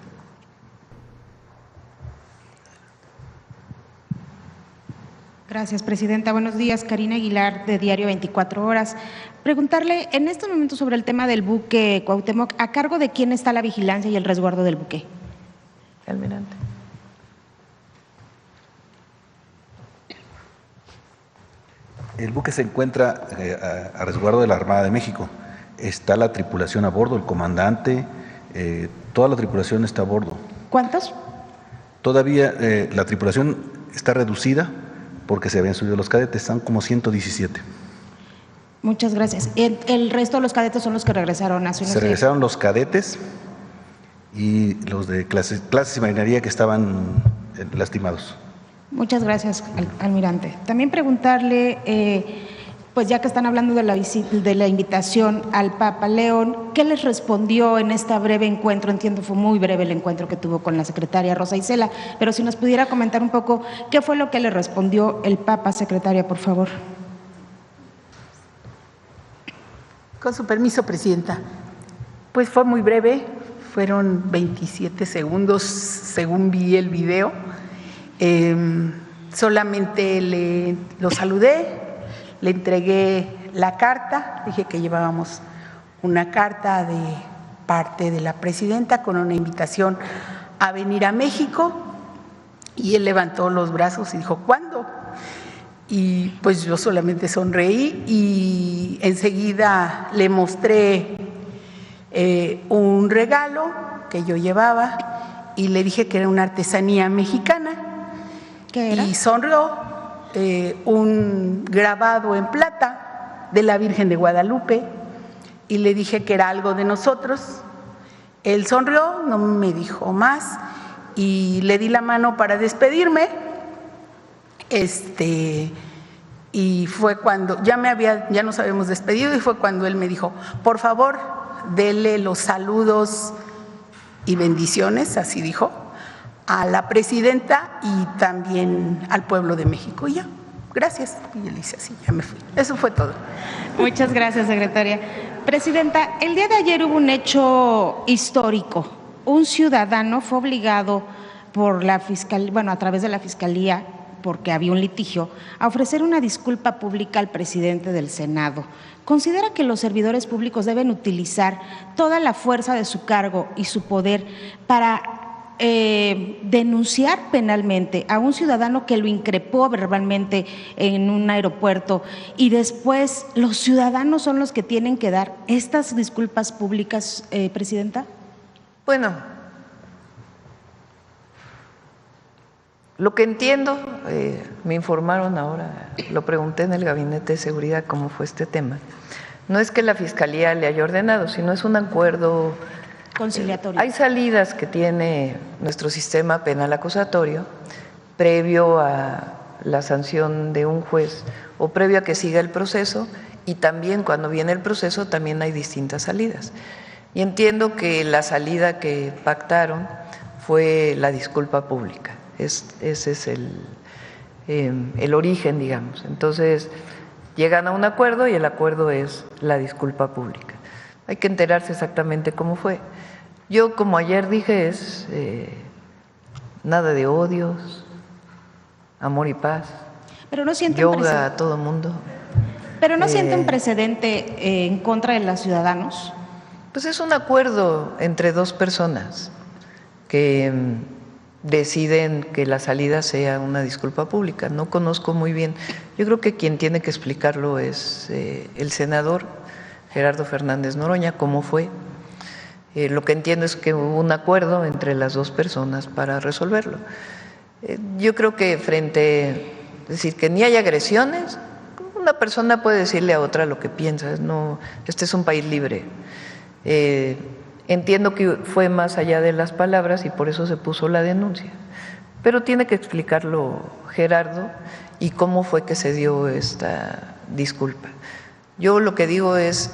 U: Gracias, Presidenta. Buenos días. Karina Aguilar, de Diario 24 Horas. Preguntarle en este momento sobre el tema del buque Cuauhtémoc, ¿a cargo de quién está la vigilancia y el resguardo del buque?
A: Almirante.
N: El buque se encuentra a resguardo de la Armada de México. Está la tripulación a bordo, el comandante, toda la tripulación está a bordo.
U: ¿Cuántos?
N: Todavía la tripulación está reducida porque se habían subido los cadetes, están como 117.
U: Muchas gracias. ¿El resto de los cadetes son los que regresaron hace unos días?
N: Se regresaron los cadetes y los de clases y marinería que estaban lastimados.
U: Muchas gracias, almirante. También preguntarle, pues ya que están hablando de la invitación al Papa León, ¿qué les respondió en este breve encuentro? Entiendo, fue muy breve el encuentro que tuvo con la secretaria Rosa Isela, pero si nos pudiera comentar un poco qué fue lo que le respondió el Papa, secretaria, por favor.
B: Con su permiso, presidenta. Pues fue muy breve, fueron 27 segundos según vi el video. Solamente lo saludé, le entregué la carta, dije que llevábamos una carta de parte de la presidenta con una invitación a venir a México y él levantó los brazos y dijo, ¿cuándo? Y pues yo solamente sonreí y enseguida le mostré un regalo que yo llevaba y le dije que era una artesanía mexicana.
U: ¿Qué era?
B: Y sonrió, un grabado en plata de la Virgen de Guadalupe y le dije que era algo de nosotros. Él sonrió, no me dijo más y le di la mano para despedirme. Y fue cuando ya nos habíamos despedido y fue cuando él me dijo, por favor, dele los saludos y bendiciones, así dijo, a la presidenta y también al pueblo de México. Y ya, gracias. Y él dice así, ya me fui. Eso fue todo.
U: Muchas gracias, secretaria. Presidenta, el día de ayer hubo un hecho histórico. Un ciudadano fue obligado por la fiscalía, a través de la fiscalía, porque había un litigio, a ofrecer una disculpa pública al presidente del Senado. ¿Considera que los servidores públicos deben utilizar toda la fuerza de su cargo y su poder para denunciar penalmente a un ciudadano que lo increpó verbalmente en un aeropuerto y después los ciudadanos son los que tienen que dar estas disculpas públicas, presidenta?
A: Bueno, lo que entiendo, me informaron ahora, lo pregunté en el Gabinete de Seguridad cómo fue este tema, no es que la Fiscalía le haya ordenado, sino es un acuerdo
U: conciliatorio.
A: Hay salidas que tiene nuestro sistema penal acusatorio previo a la sanción de un juez o previo a que siga el proceso, y también cuando viene el proceso también hay distintas salidas. Y entiendo que la salida que pactaron fue la disculpa pública. Ese es el origen, digamos. Entonces, llegan a un acuerdo y el acuerdo es la disculpa pública. Hay que enterarse exactamente cómo fue. Yo, como ayer dije, es nada de odios, amor y paz,
U: pero no siente
A: yoga a todo mundo.
U: ¿Pero no siente un precedente en contra de los ciudadanos?
A: Pues es un acuerdo entre dos personas que deciden que la salida sea una disculpa pública. No conozco muy bien. Yo creo que quien tiene que explicarlo es el senador Gerardo Fernández Noroña, cómo fue. Lo que entiendo es que hubo un acuerdo entre las dos personas para resolverlo. Yo creo que es decir, que ni hay agresiones, una persona puede decirle a otra lo que piensa, no, este es un país libre. Entiendo que fue más allá de las palabras y por eso se puso la denuncia, pero tiene que explicarlo Gerardo y cómo fue que se dio esta disculpa. Yo lo que digo es,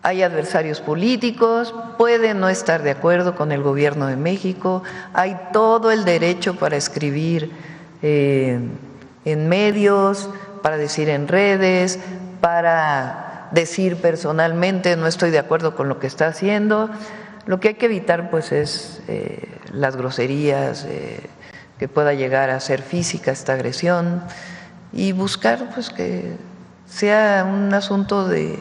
A: hay adversarios políticos, pueden no estar de acuerdo con el gobierno de México, hay todo el derecho para escribir en medios, para decir en redes, para decir personalmente no estoy de acuerdo con lo que está haciendo. Lo que hay que evitar pues es las groserías, que pueda llegar a ser física esta agresión, y buscar pues que sea un asunto de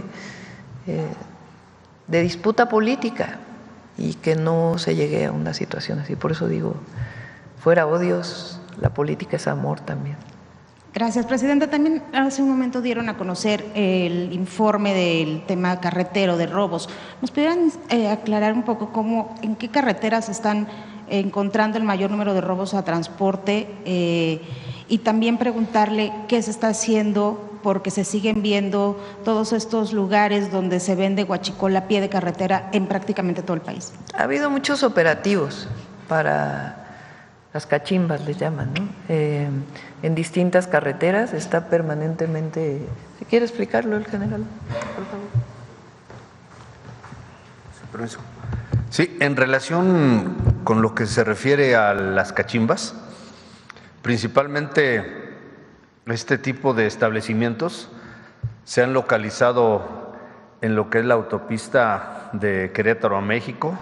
A: disputa política y que no se llegue a una situación así. Por eso digo, fuera odios, la política es amor también.
U: Gracias, presidenta. También hace un momento dieron a conocer el informe del tema carretero de robos. ¿Nos pudieran aclarar un poco en qué carreteras están encontrando el mayor número de robos a transporte? Y también preguntarle qué se está haciendo porque se siguen viendo todos estos lugares donde se vende huachicol a pie de carretera en prácticamente todo el país?
A: Ha habido muchos operativos para las cachimbas, les llaman, ¿no? En distintas carreteras está permanentemente. ¿Si quiere explicarlo el general, por favor?
K: Permiso. Sí, en relación con lo que se refiere a las cachimbas, principalmente este tipo de establecimientos se han localizado en lo que es la autopista de Querétaro a México,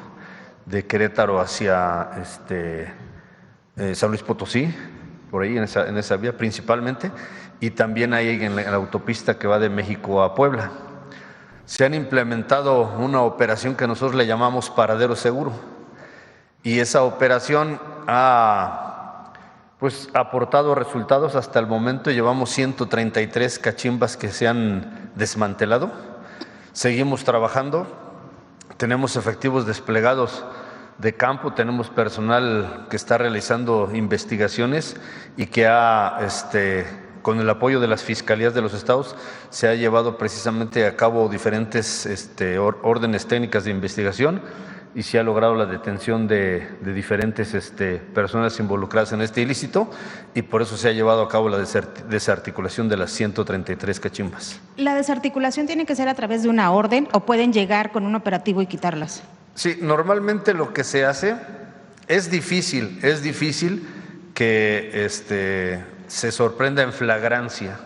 K: de Querétaro hacia San Luis Potosí, por ahí en esa vía principalmente, y también hay en la autopista que va de México a Puebla. Se han implementado una operación que nosotros le llamamos Paradero Seguro, y esa operación ha aportado resultados. Hasta el momento llevamos 133 cachimbas que se han desmantelado. Seguimos trabajando, tenemos efectivos desplegados de campo, tenemos personal que está realizando investigaciones y que con el apoyo de las fiscalías de los estados se ha llevado precisamente a cabo diferentes órdenes técnicas de investigación y se ha logrado la detención de diferentes personas involucradas en este ilícito, y por eso se ha llevado a cabo la desarticulación de las 133 cachimbas.
U: ¿La desarticulación tiene que ser a través de una orden o pueden llegar con un operativo y quitarlas? Sí,
K: normalmente lo que se hace es difícil que se sorprenda en flagrancia.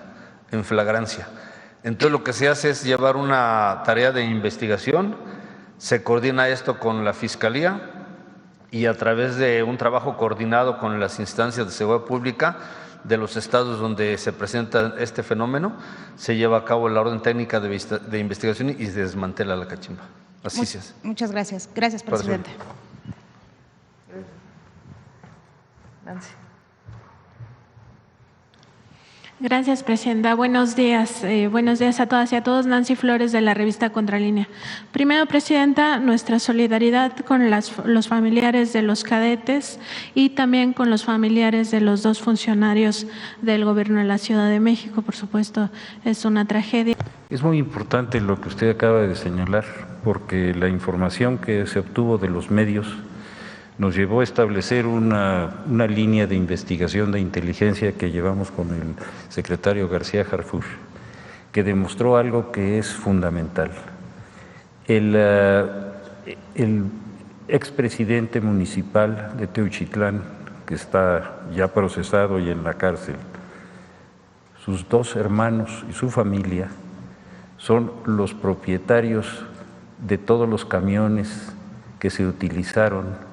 K: Entonces lo que se hace es llevar una tarea de investigación, se coordina esto con la Fiscalía y a través de un trabajo coordinado con las instancias de seguridad pública de los estados donde se presenta este fenómeno, se lleva a cabo la orden técnica de investigación y se desmantela la cachimba. Así se hace.
U: Muchas gracias. Gracias, presidente.
A: Nancy.
D: Gracias, presidenta. Buenos días. Buenos días a todas y a todos. Nancy Flores, de la revista Contralínea. Primero, presidenta, nuestra solidaridad con los familiares de los cadetes y también con los familiares de los 2 funcionarios del Gobierno de la Ciudad de México. Por supuesto, es una tragedia.
O: Es muy importante lo que usted acaba de señalar, porque la información que se obtuvo de los medios nos llevó a establecer una línea de investigación de inteligencia que llevamos con el secretario García Harfuch, que demostró algo que es fundamental. El expresidente municipal de Teuchitlán, que está ya procesado y en la cárcel, sus 2 hermanos y su familia son los propietarios de todos los camiones que se utilizaron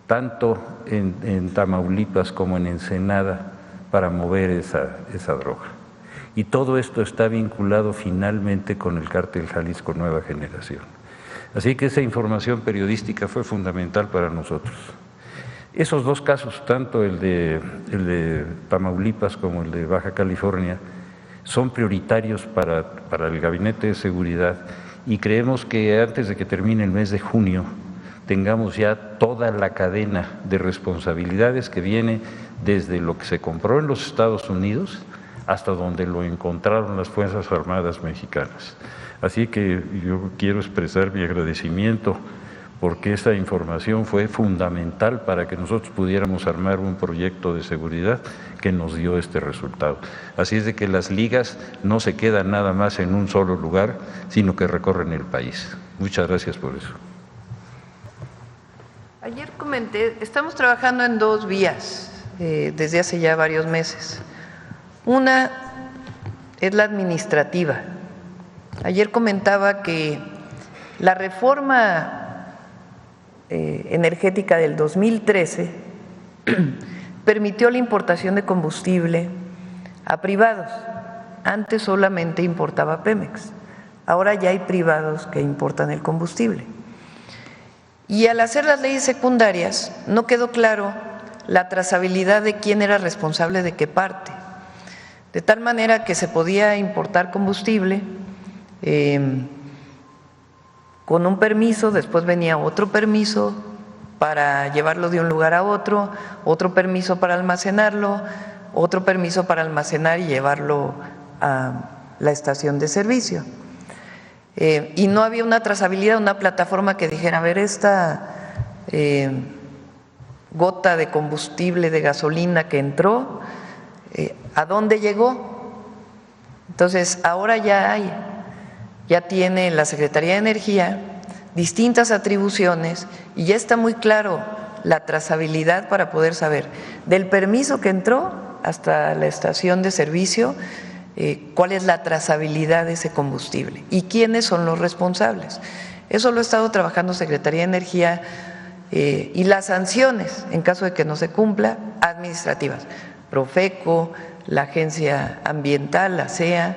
O: tanto en Tamaulipas como en Ensenada para mover esa droga. Y todo esto está vinculado finalmente con el cártel Jalisco Nueva Generación. Así que esa información periodística fue fundamental para nosotros. Esos 2 casos, tanto el de Tamaulipas como el de Baja California, son prioritarios para el Gabinete de Seguridad, y creemos que antes de que termine el mes de junio tengamos ya toda la cadena de responsabilidades que viene desde lo que se compró en los Estados Unidos hasta donde lo encontraron las Fuerzas Armadas mexicanas. Así que yo quiero expresar mi agradecimiento porque esa información fue fundamental para que nosotros pudiéramos armar un proyecto de seguridad que nos dio este resultado. Así es de que las ligas no se quedan nada más en un solo lugar, sino que recorren el país. Muchas gracias por eso.
A: Ayer comenté, estamos trabajando en 2 vías desde hace ya varios meses. Una es la administrativa. Ayer comentaba que la reforma energética del 2013 permitió la importación de combustible a privados. Antes solamente importaba Pemex, ahora ya hay privados que importan el combustible. Y al hacer las leyes secundarias no quedó claro la trazabilidad de quién era responsable de qué parte, de tal manera que se podía importar combustible con un permiso, después venía otro permiso para llevarlo de un lugar a otro permiso para almacenarlo, otro permiso para almacenar y llevarlo a la estación de servicio. Y no había una trazabilidad, una plataforma que dijera, a ver, esta gota de combustible, de gasolina que entró, ¿a dónde llegó? Entonces, ahora ya tiene la Secretaría de Energía distintas atribuciones y ya está muy claro la trazabilidad para poder saber del permiso que entró hasta la estación de servicio, cuál es la trazabilidad de ese combustible y quiénes son los responsables. Eso lo ha estado trabajando Secretaría de Energía y las sanciones, en caso de que no se cumpla, administrativas, Profeco, la Agencia Ambiental, la CEA,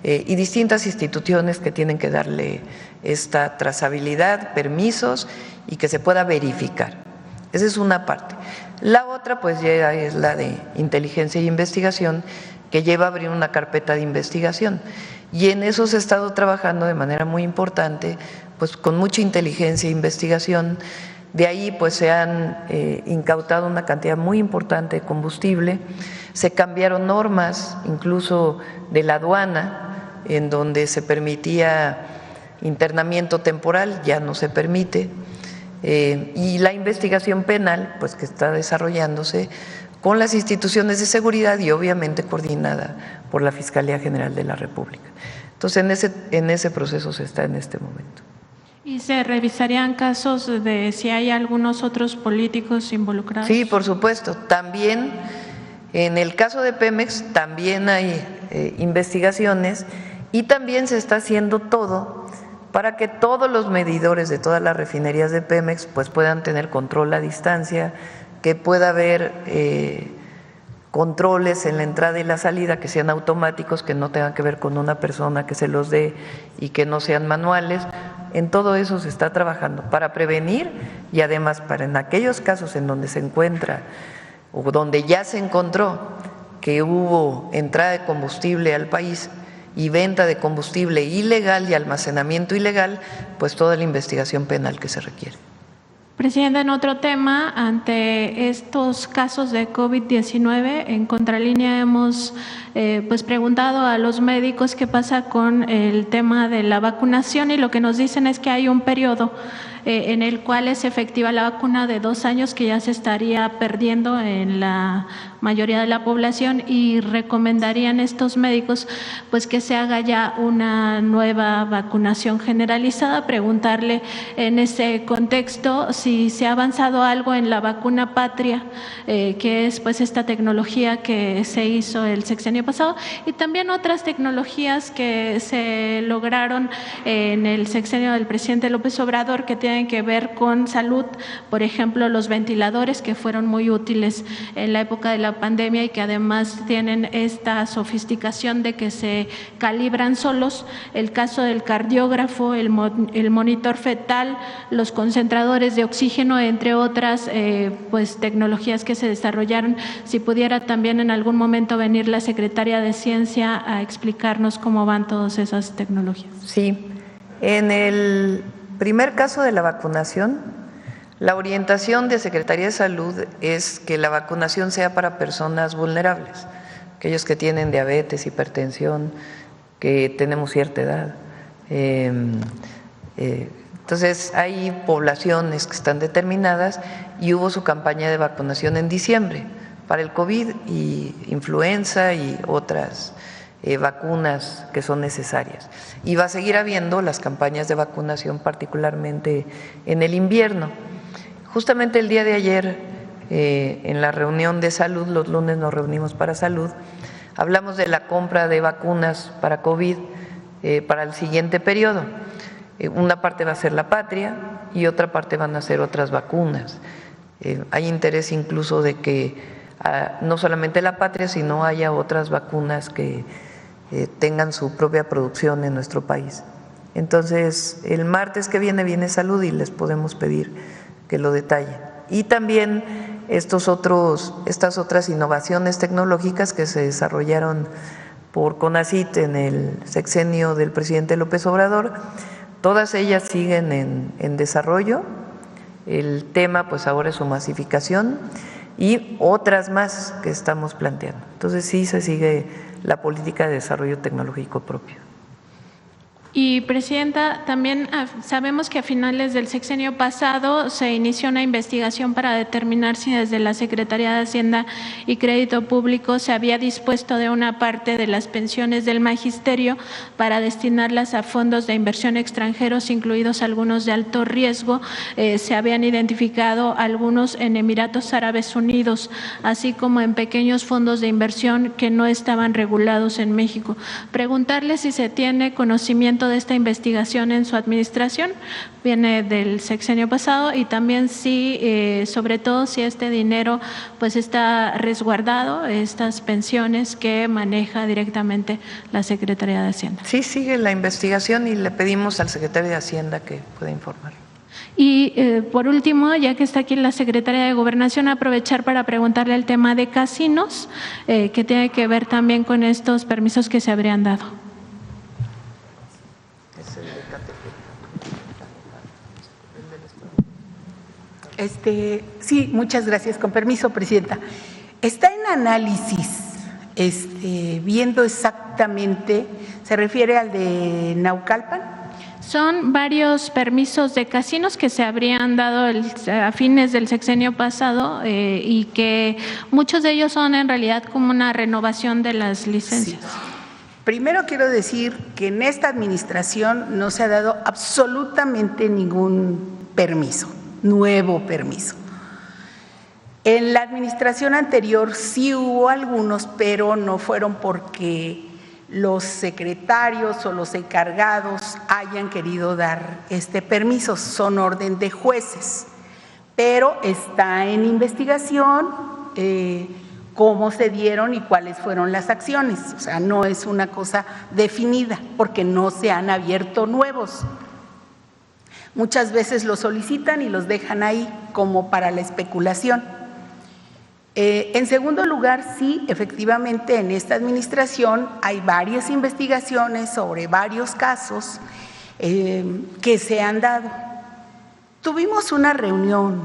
A: y distintas instituciones que tienen que darle esta trazabilidad, permisos y que se pueda verificar. Esa es una parte. La otra pues ya es la de inteligencia e investigación, que lleva a abrir una carpeta de investigación y en eso se ha estado trabajando de manera muy importante, pues con mucha inteligencia e investigación. De ahí pues se han incautado una cantidad muy importante de combustible, se cambiaron normas incluso de la aduana en donde se permitía internamiento temporal, ya no se permite, y la investigación penal pues que está desarrollándose con las instituciones de seguridad y obviamente coordinada por la Fiscalía General de la República. Entonces en ese proceso se está en este momento.
D: ¿Y se revisarían casos de si hay algunos otros políticos involucrados?
A: Sí, por supuesto. También en el caso de Pemex también hay investigaciones y también se está haciendo todo para que todos los medidores de todas las refinerías de Pemex pues puedan tener control a distancia, que pueda haber controles en la entrada y la salida que sean automáticos, que no tengan que ver con una persona que se los dé y que no sean manuales. En todo eso se está trabajando para prevenir y además para en aquellos casos en donde se encuentra o donde ya se encontró que hubo entrada de combustible al país y venta de combustible ilegal y almacenamiento ilegal, pues toda la investigación penal que se requiere.
D: Presidenta, en otro tema, ante estos casos de COVID-19, en Contralínea hemos pues preguntado a los médicos qué pasa con el tema de la vacunación y lo que nos dicen es que hay un periodo en el cual es efectiva la vacuna de 2 años que ya se estaría perdiendo en la mayoría de la población y recomendarían estos médicos pues que se haga ya una nueva vacunación generalizada. Preguntarle en ese contexto si se ha avanzado algo en la vacuna patria, que es pues esta tecnología que se hizo el sexenio pasado y también otras tecnologías que se lograron en el sexenio del presidente López Obrador que tienen que ver con salud, por ejemplo los ventiladores que fueron muy útiles en la época de la pandemia y que además tienen esta sofisticación de que se calibran solos, el caso del cardiógrafo, el monitor fetal, los concentradores de oxígeno, entre otras pues tecnologías que se desarrollaron. Si pudiera también en algún momento venir la Secretaria de Ciencia a explicarnos cómo van todas esas tecnologías.
A: Sí, en el primer caso de la vacunación, la orientación de Secretaría de Salud es que la vacunación sea para personas vulnerables, aquellos que tienen diabetes, hipertensión, que tenemos cierta edad. Entonces, hay poblaciones que están determinadas y hubo su campaña de vacunación en diciembre para el COVID y influenza y otras vacunas que son necesarias. Y va a seguir habiendo las campañas de vacunación, particularmente en el invierno. Justamente el día de ayer, en la reunión de salud, los lunes nos reunimos para salud, hablamos de la compra de vacunas para COVID para el siguiente periodo. Una parte va a ser la patria y otra parte van a ser otras vacunas. Hay interés incluso de que no solamente la patria, sino haya otras vacunas que tengan su propia producción en nuestro país. Entonces, el martes que viene salud y les podemos pedir que lo detallen. Y también estas otras innovaciones tecnológicas que se desarrollaron por CONACYT en el sexenio del presidente López Obrador, todas ellas siguen en desarrollo. El tema pues ahora es su masificación y otras más que estamos planteando. Entonces sí se sigue la política de desarrollo tecnológico propio.
D: Y, Presidenta, también sabemos que a finales del sexenio pasado se inició una investigación para determinar si desde la Secretaría de Hacienda y Crédito Público se había dispuesto de una parte de las pensiones del magisterio para destinarlas a fondos de inversión extranjeros, incluidos algunos de alto riesgo. Se habían identificado algunos en Emiratos Árabes Unidos, así como en pequeños fondos de inversión que no estaban regulados en México. Preguntarle si se tiene conocimiento de esta investigación en su administración, viene del sexenio pasado, y también si, sobre todo, si este dinero pues está resguardado, estas pensiones que maneja directamente la Secretaría de Hacienda.
A: Sí, sigue la investigación y le pedimos al secretario de Hacienda que pueda informar.
D: Y por último, ya que está aquí la Secretaría de Gobernación, aprovechar para preguntarle el tema de casinos, que tiene que ver también con estos permisos que se habrían dado.
B: Sí, muchas gracias. Con permiso, Presidenta. Está en análisis, viendo exactamente, ¿se refiere al de Naucalpan?
D: Son varios permisos de casinos que se habrían dado a fines del sexenio pasado y que muchos de ellos son en realidad como una renovación de las licencias. Sí.
B: Primero quiero decir que en esta administración no se ha dado absolutamente ningún permiso, nuevo permiso. En la administración anterior sí hubo algunos, pero no fueron porque los secretarios o los encargados hayan querido dar este permiso, son orden de jueces, pero está en investigación cómo se dieron y cuáles fueron las acciones. O sea, no es una cosa definida porque no se han abierto nuevos. Muchas veces los solicitan y los dejan ahí como para la especulación. En segundo lugar, sí, efectivamente en esta administración hay varias investigaciones sobre varios casos que se han dado. Tuvimos una reunión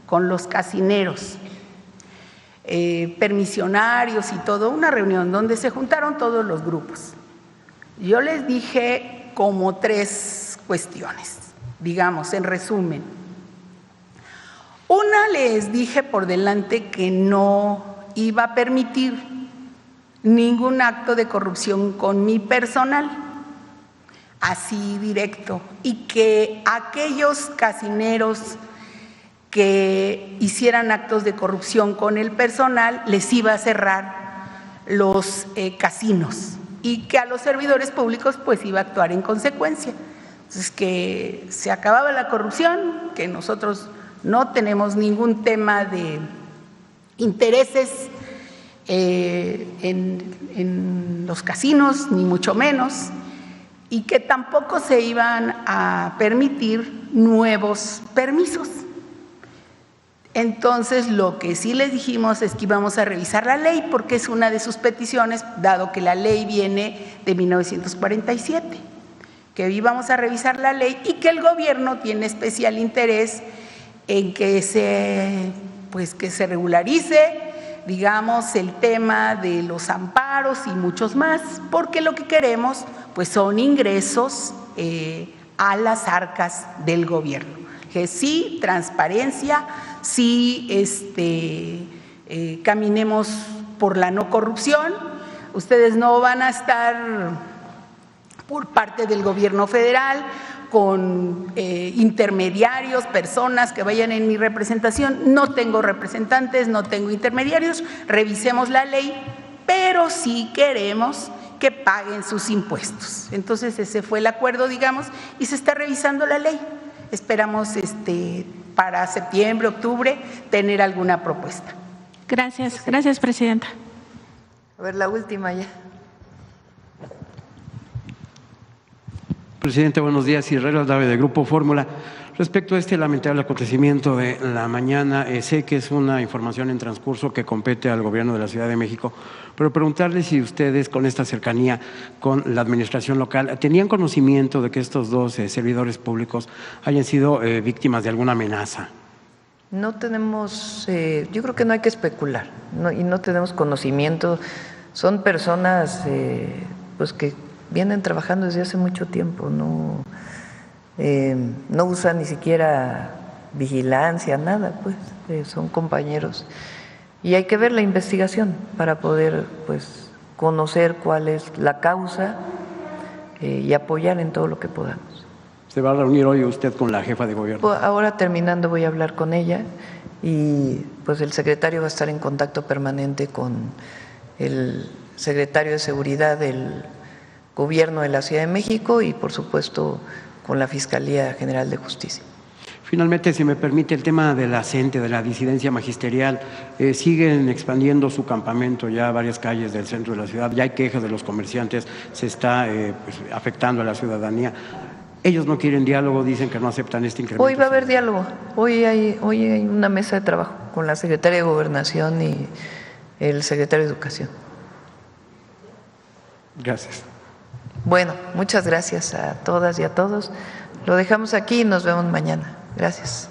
B: con los casineros, permisionarios y todo, una reunión donde se juntaron todos los grupos. Yo les dije como 3 cuestiones, digamos, en resumen. Una, les dije por delante que no iba a permitir ningún acto de corrupción con mi personal, así directo, y que aquellos casineros que hicieran actos de corrupción con el personal les iba a cerrar los casinos y que a los servidores públicos pues iba a actuar en consecuencia. Entonces, que se acababa la corrupción, que nosotros no tenemos ningún tema de intereses en los casinos, ni mucho menos, y que tampoco se iban a permitir nuevos permisos. Entonces, lo que sí les dijimos es que íbamos a revisar la ley, porque es una de sus peticiones, dado que la ley viene de 1947, que íbamos a revisar la ley y que el gobierno tiene especial interés en que se regularice, digamos, el tema de los amparos y muchos más, porque lo que queremos pues son ingresos a las arcas del gobierno. Que sí, transparencia, sí caminemos por la no corrupción. Ustedes no van a estar por parte del gobierno federal con intermediarios, personas que vayan en mi representación. No tengo representantes, no tengo intermediarios, revisemos la ley, pero sí queremos que paguen sus impuestos. Entonces ese fue el acuerdo, digamos, y se está revisando la ley. Esperamos para septiembre, octubre, tener alguna propuesta.
D: Gracias, gracias, Presidenta.
A: A ver, la última ya.
E: Presidente, buenos días. Israel Aldave, de Grupo Fórmula. Respecto a este lamentable acontecimiento de la mañana, sé que es una información en transcurso que compete al Gobierno de la Ciudad de México, pero preguntarle si ustedes, con esta cercanía con la administración local, ¿tenían conocimiento de que estos 2 servidores públicos hayan sido víctimas de alguna amenaza?
A: No tenemos, yo creo que no hay que especular, y no tenemos conocimiento son personas pues que vienen trabajando desde hace mucho tiempo, no usan ni siquiera vigilancia, nada, pues son compañeros. Y hay que ver la investigación para poder pues conocer cuál es la causa y apoyar en todo lo que podamos.
E: ¿Se va a reunir hoy usted con la jefa de gobierno?
A: Pues ahora terminando voy a hablar con ella y pues el secretario va a estar en contacto permanente con el secretario de Seguridad del Gobierno de la Ciudad de México y por supuesto con la Fiscalía General de Justicia.
E: Finalmente, si me permite, el tema de la CENTE, de la disidencia magisterial, siguen expandiendo su campamento ya a varias calles del centro de la ciudad, ya hay quejas de los comerciantes, se está pues, afectando a la ciudadanía. Ellos no quieren diálogo, dicen que no aceptan este incremento.
A: Hoy va a haber diálogo, hoy hay una mesa de trabajo con la Secretaria de Gobernación y el Secretario de Educación.
E: Gracias.
A: Bueno, muchas gracias a todas y a todos. Lo dejamos aquí y nos vemos mañana. Gracias.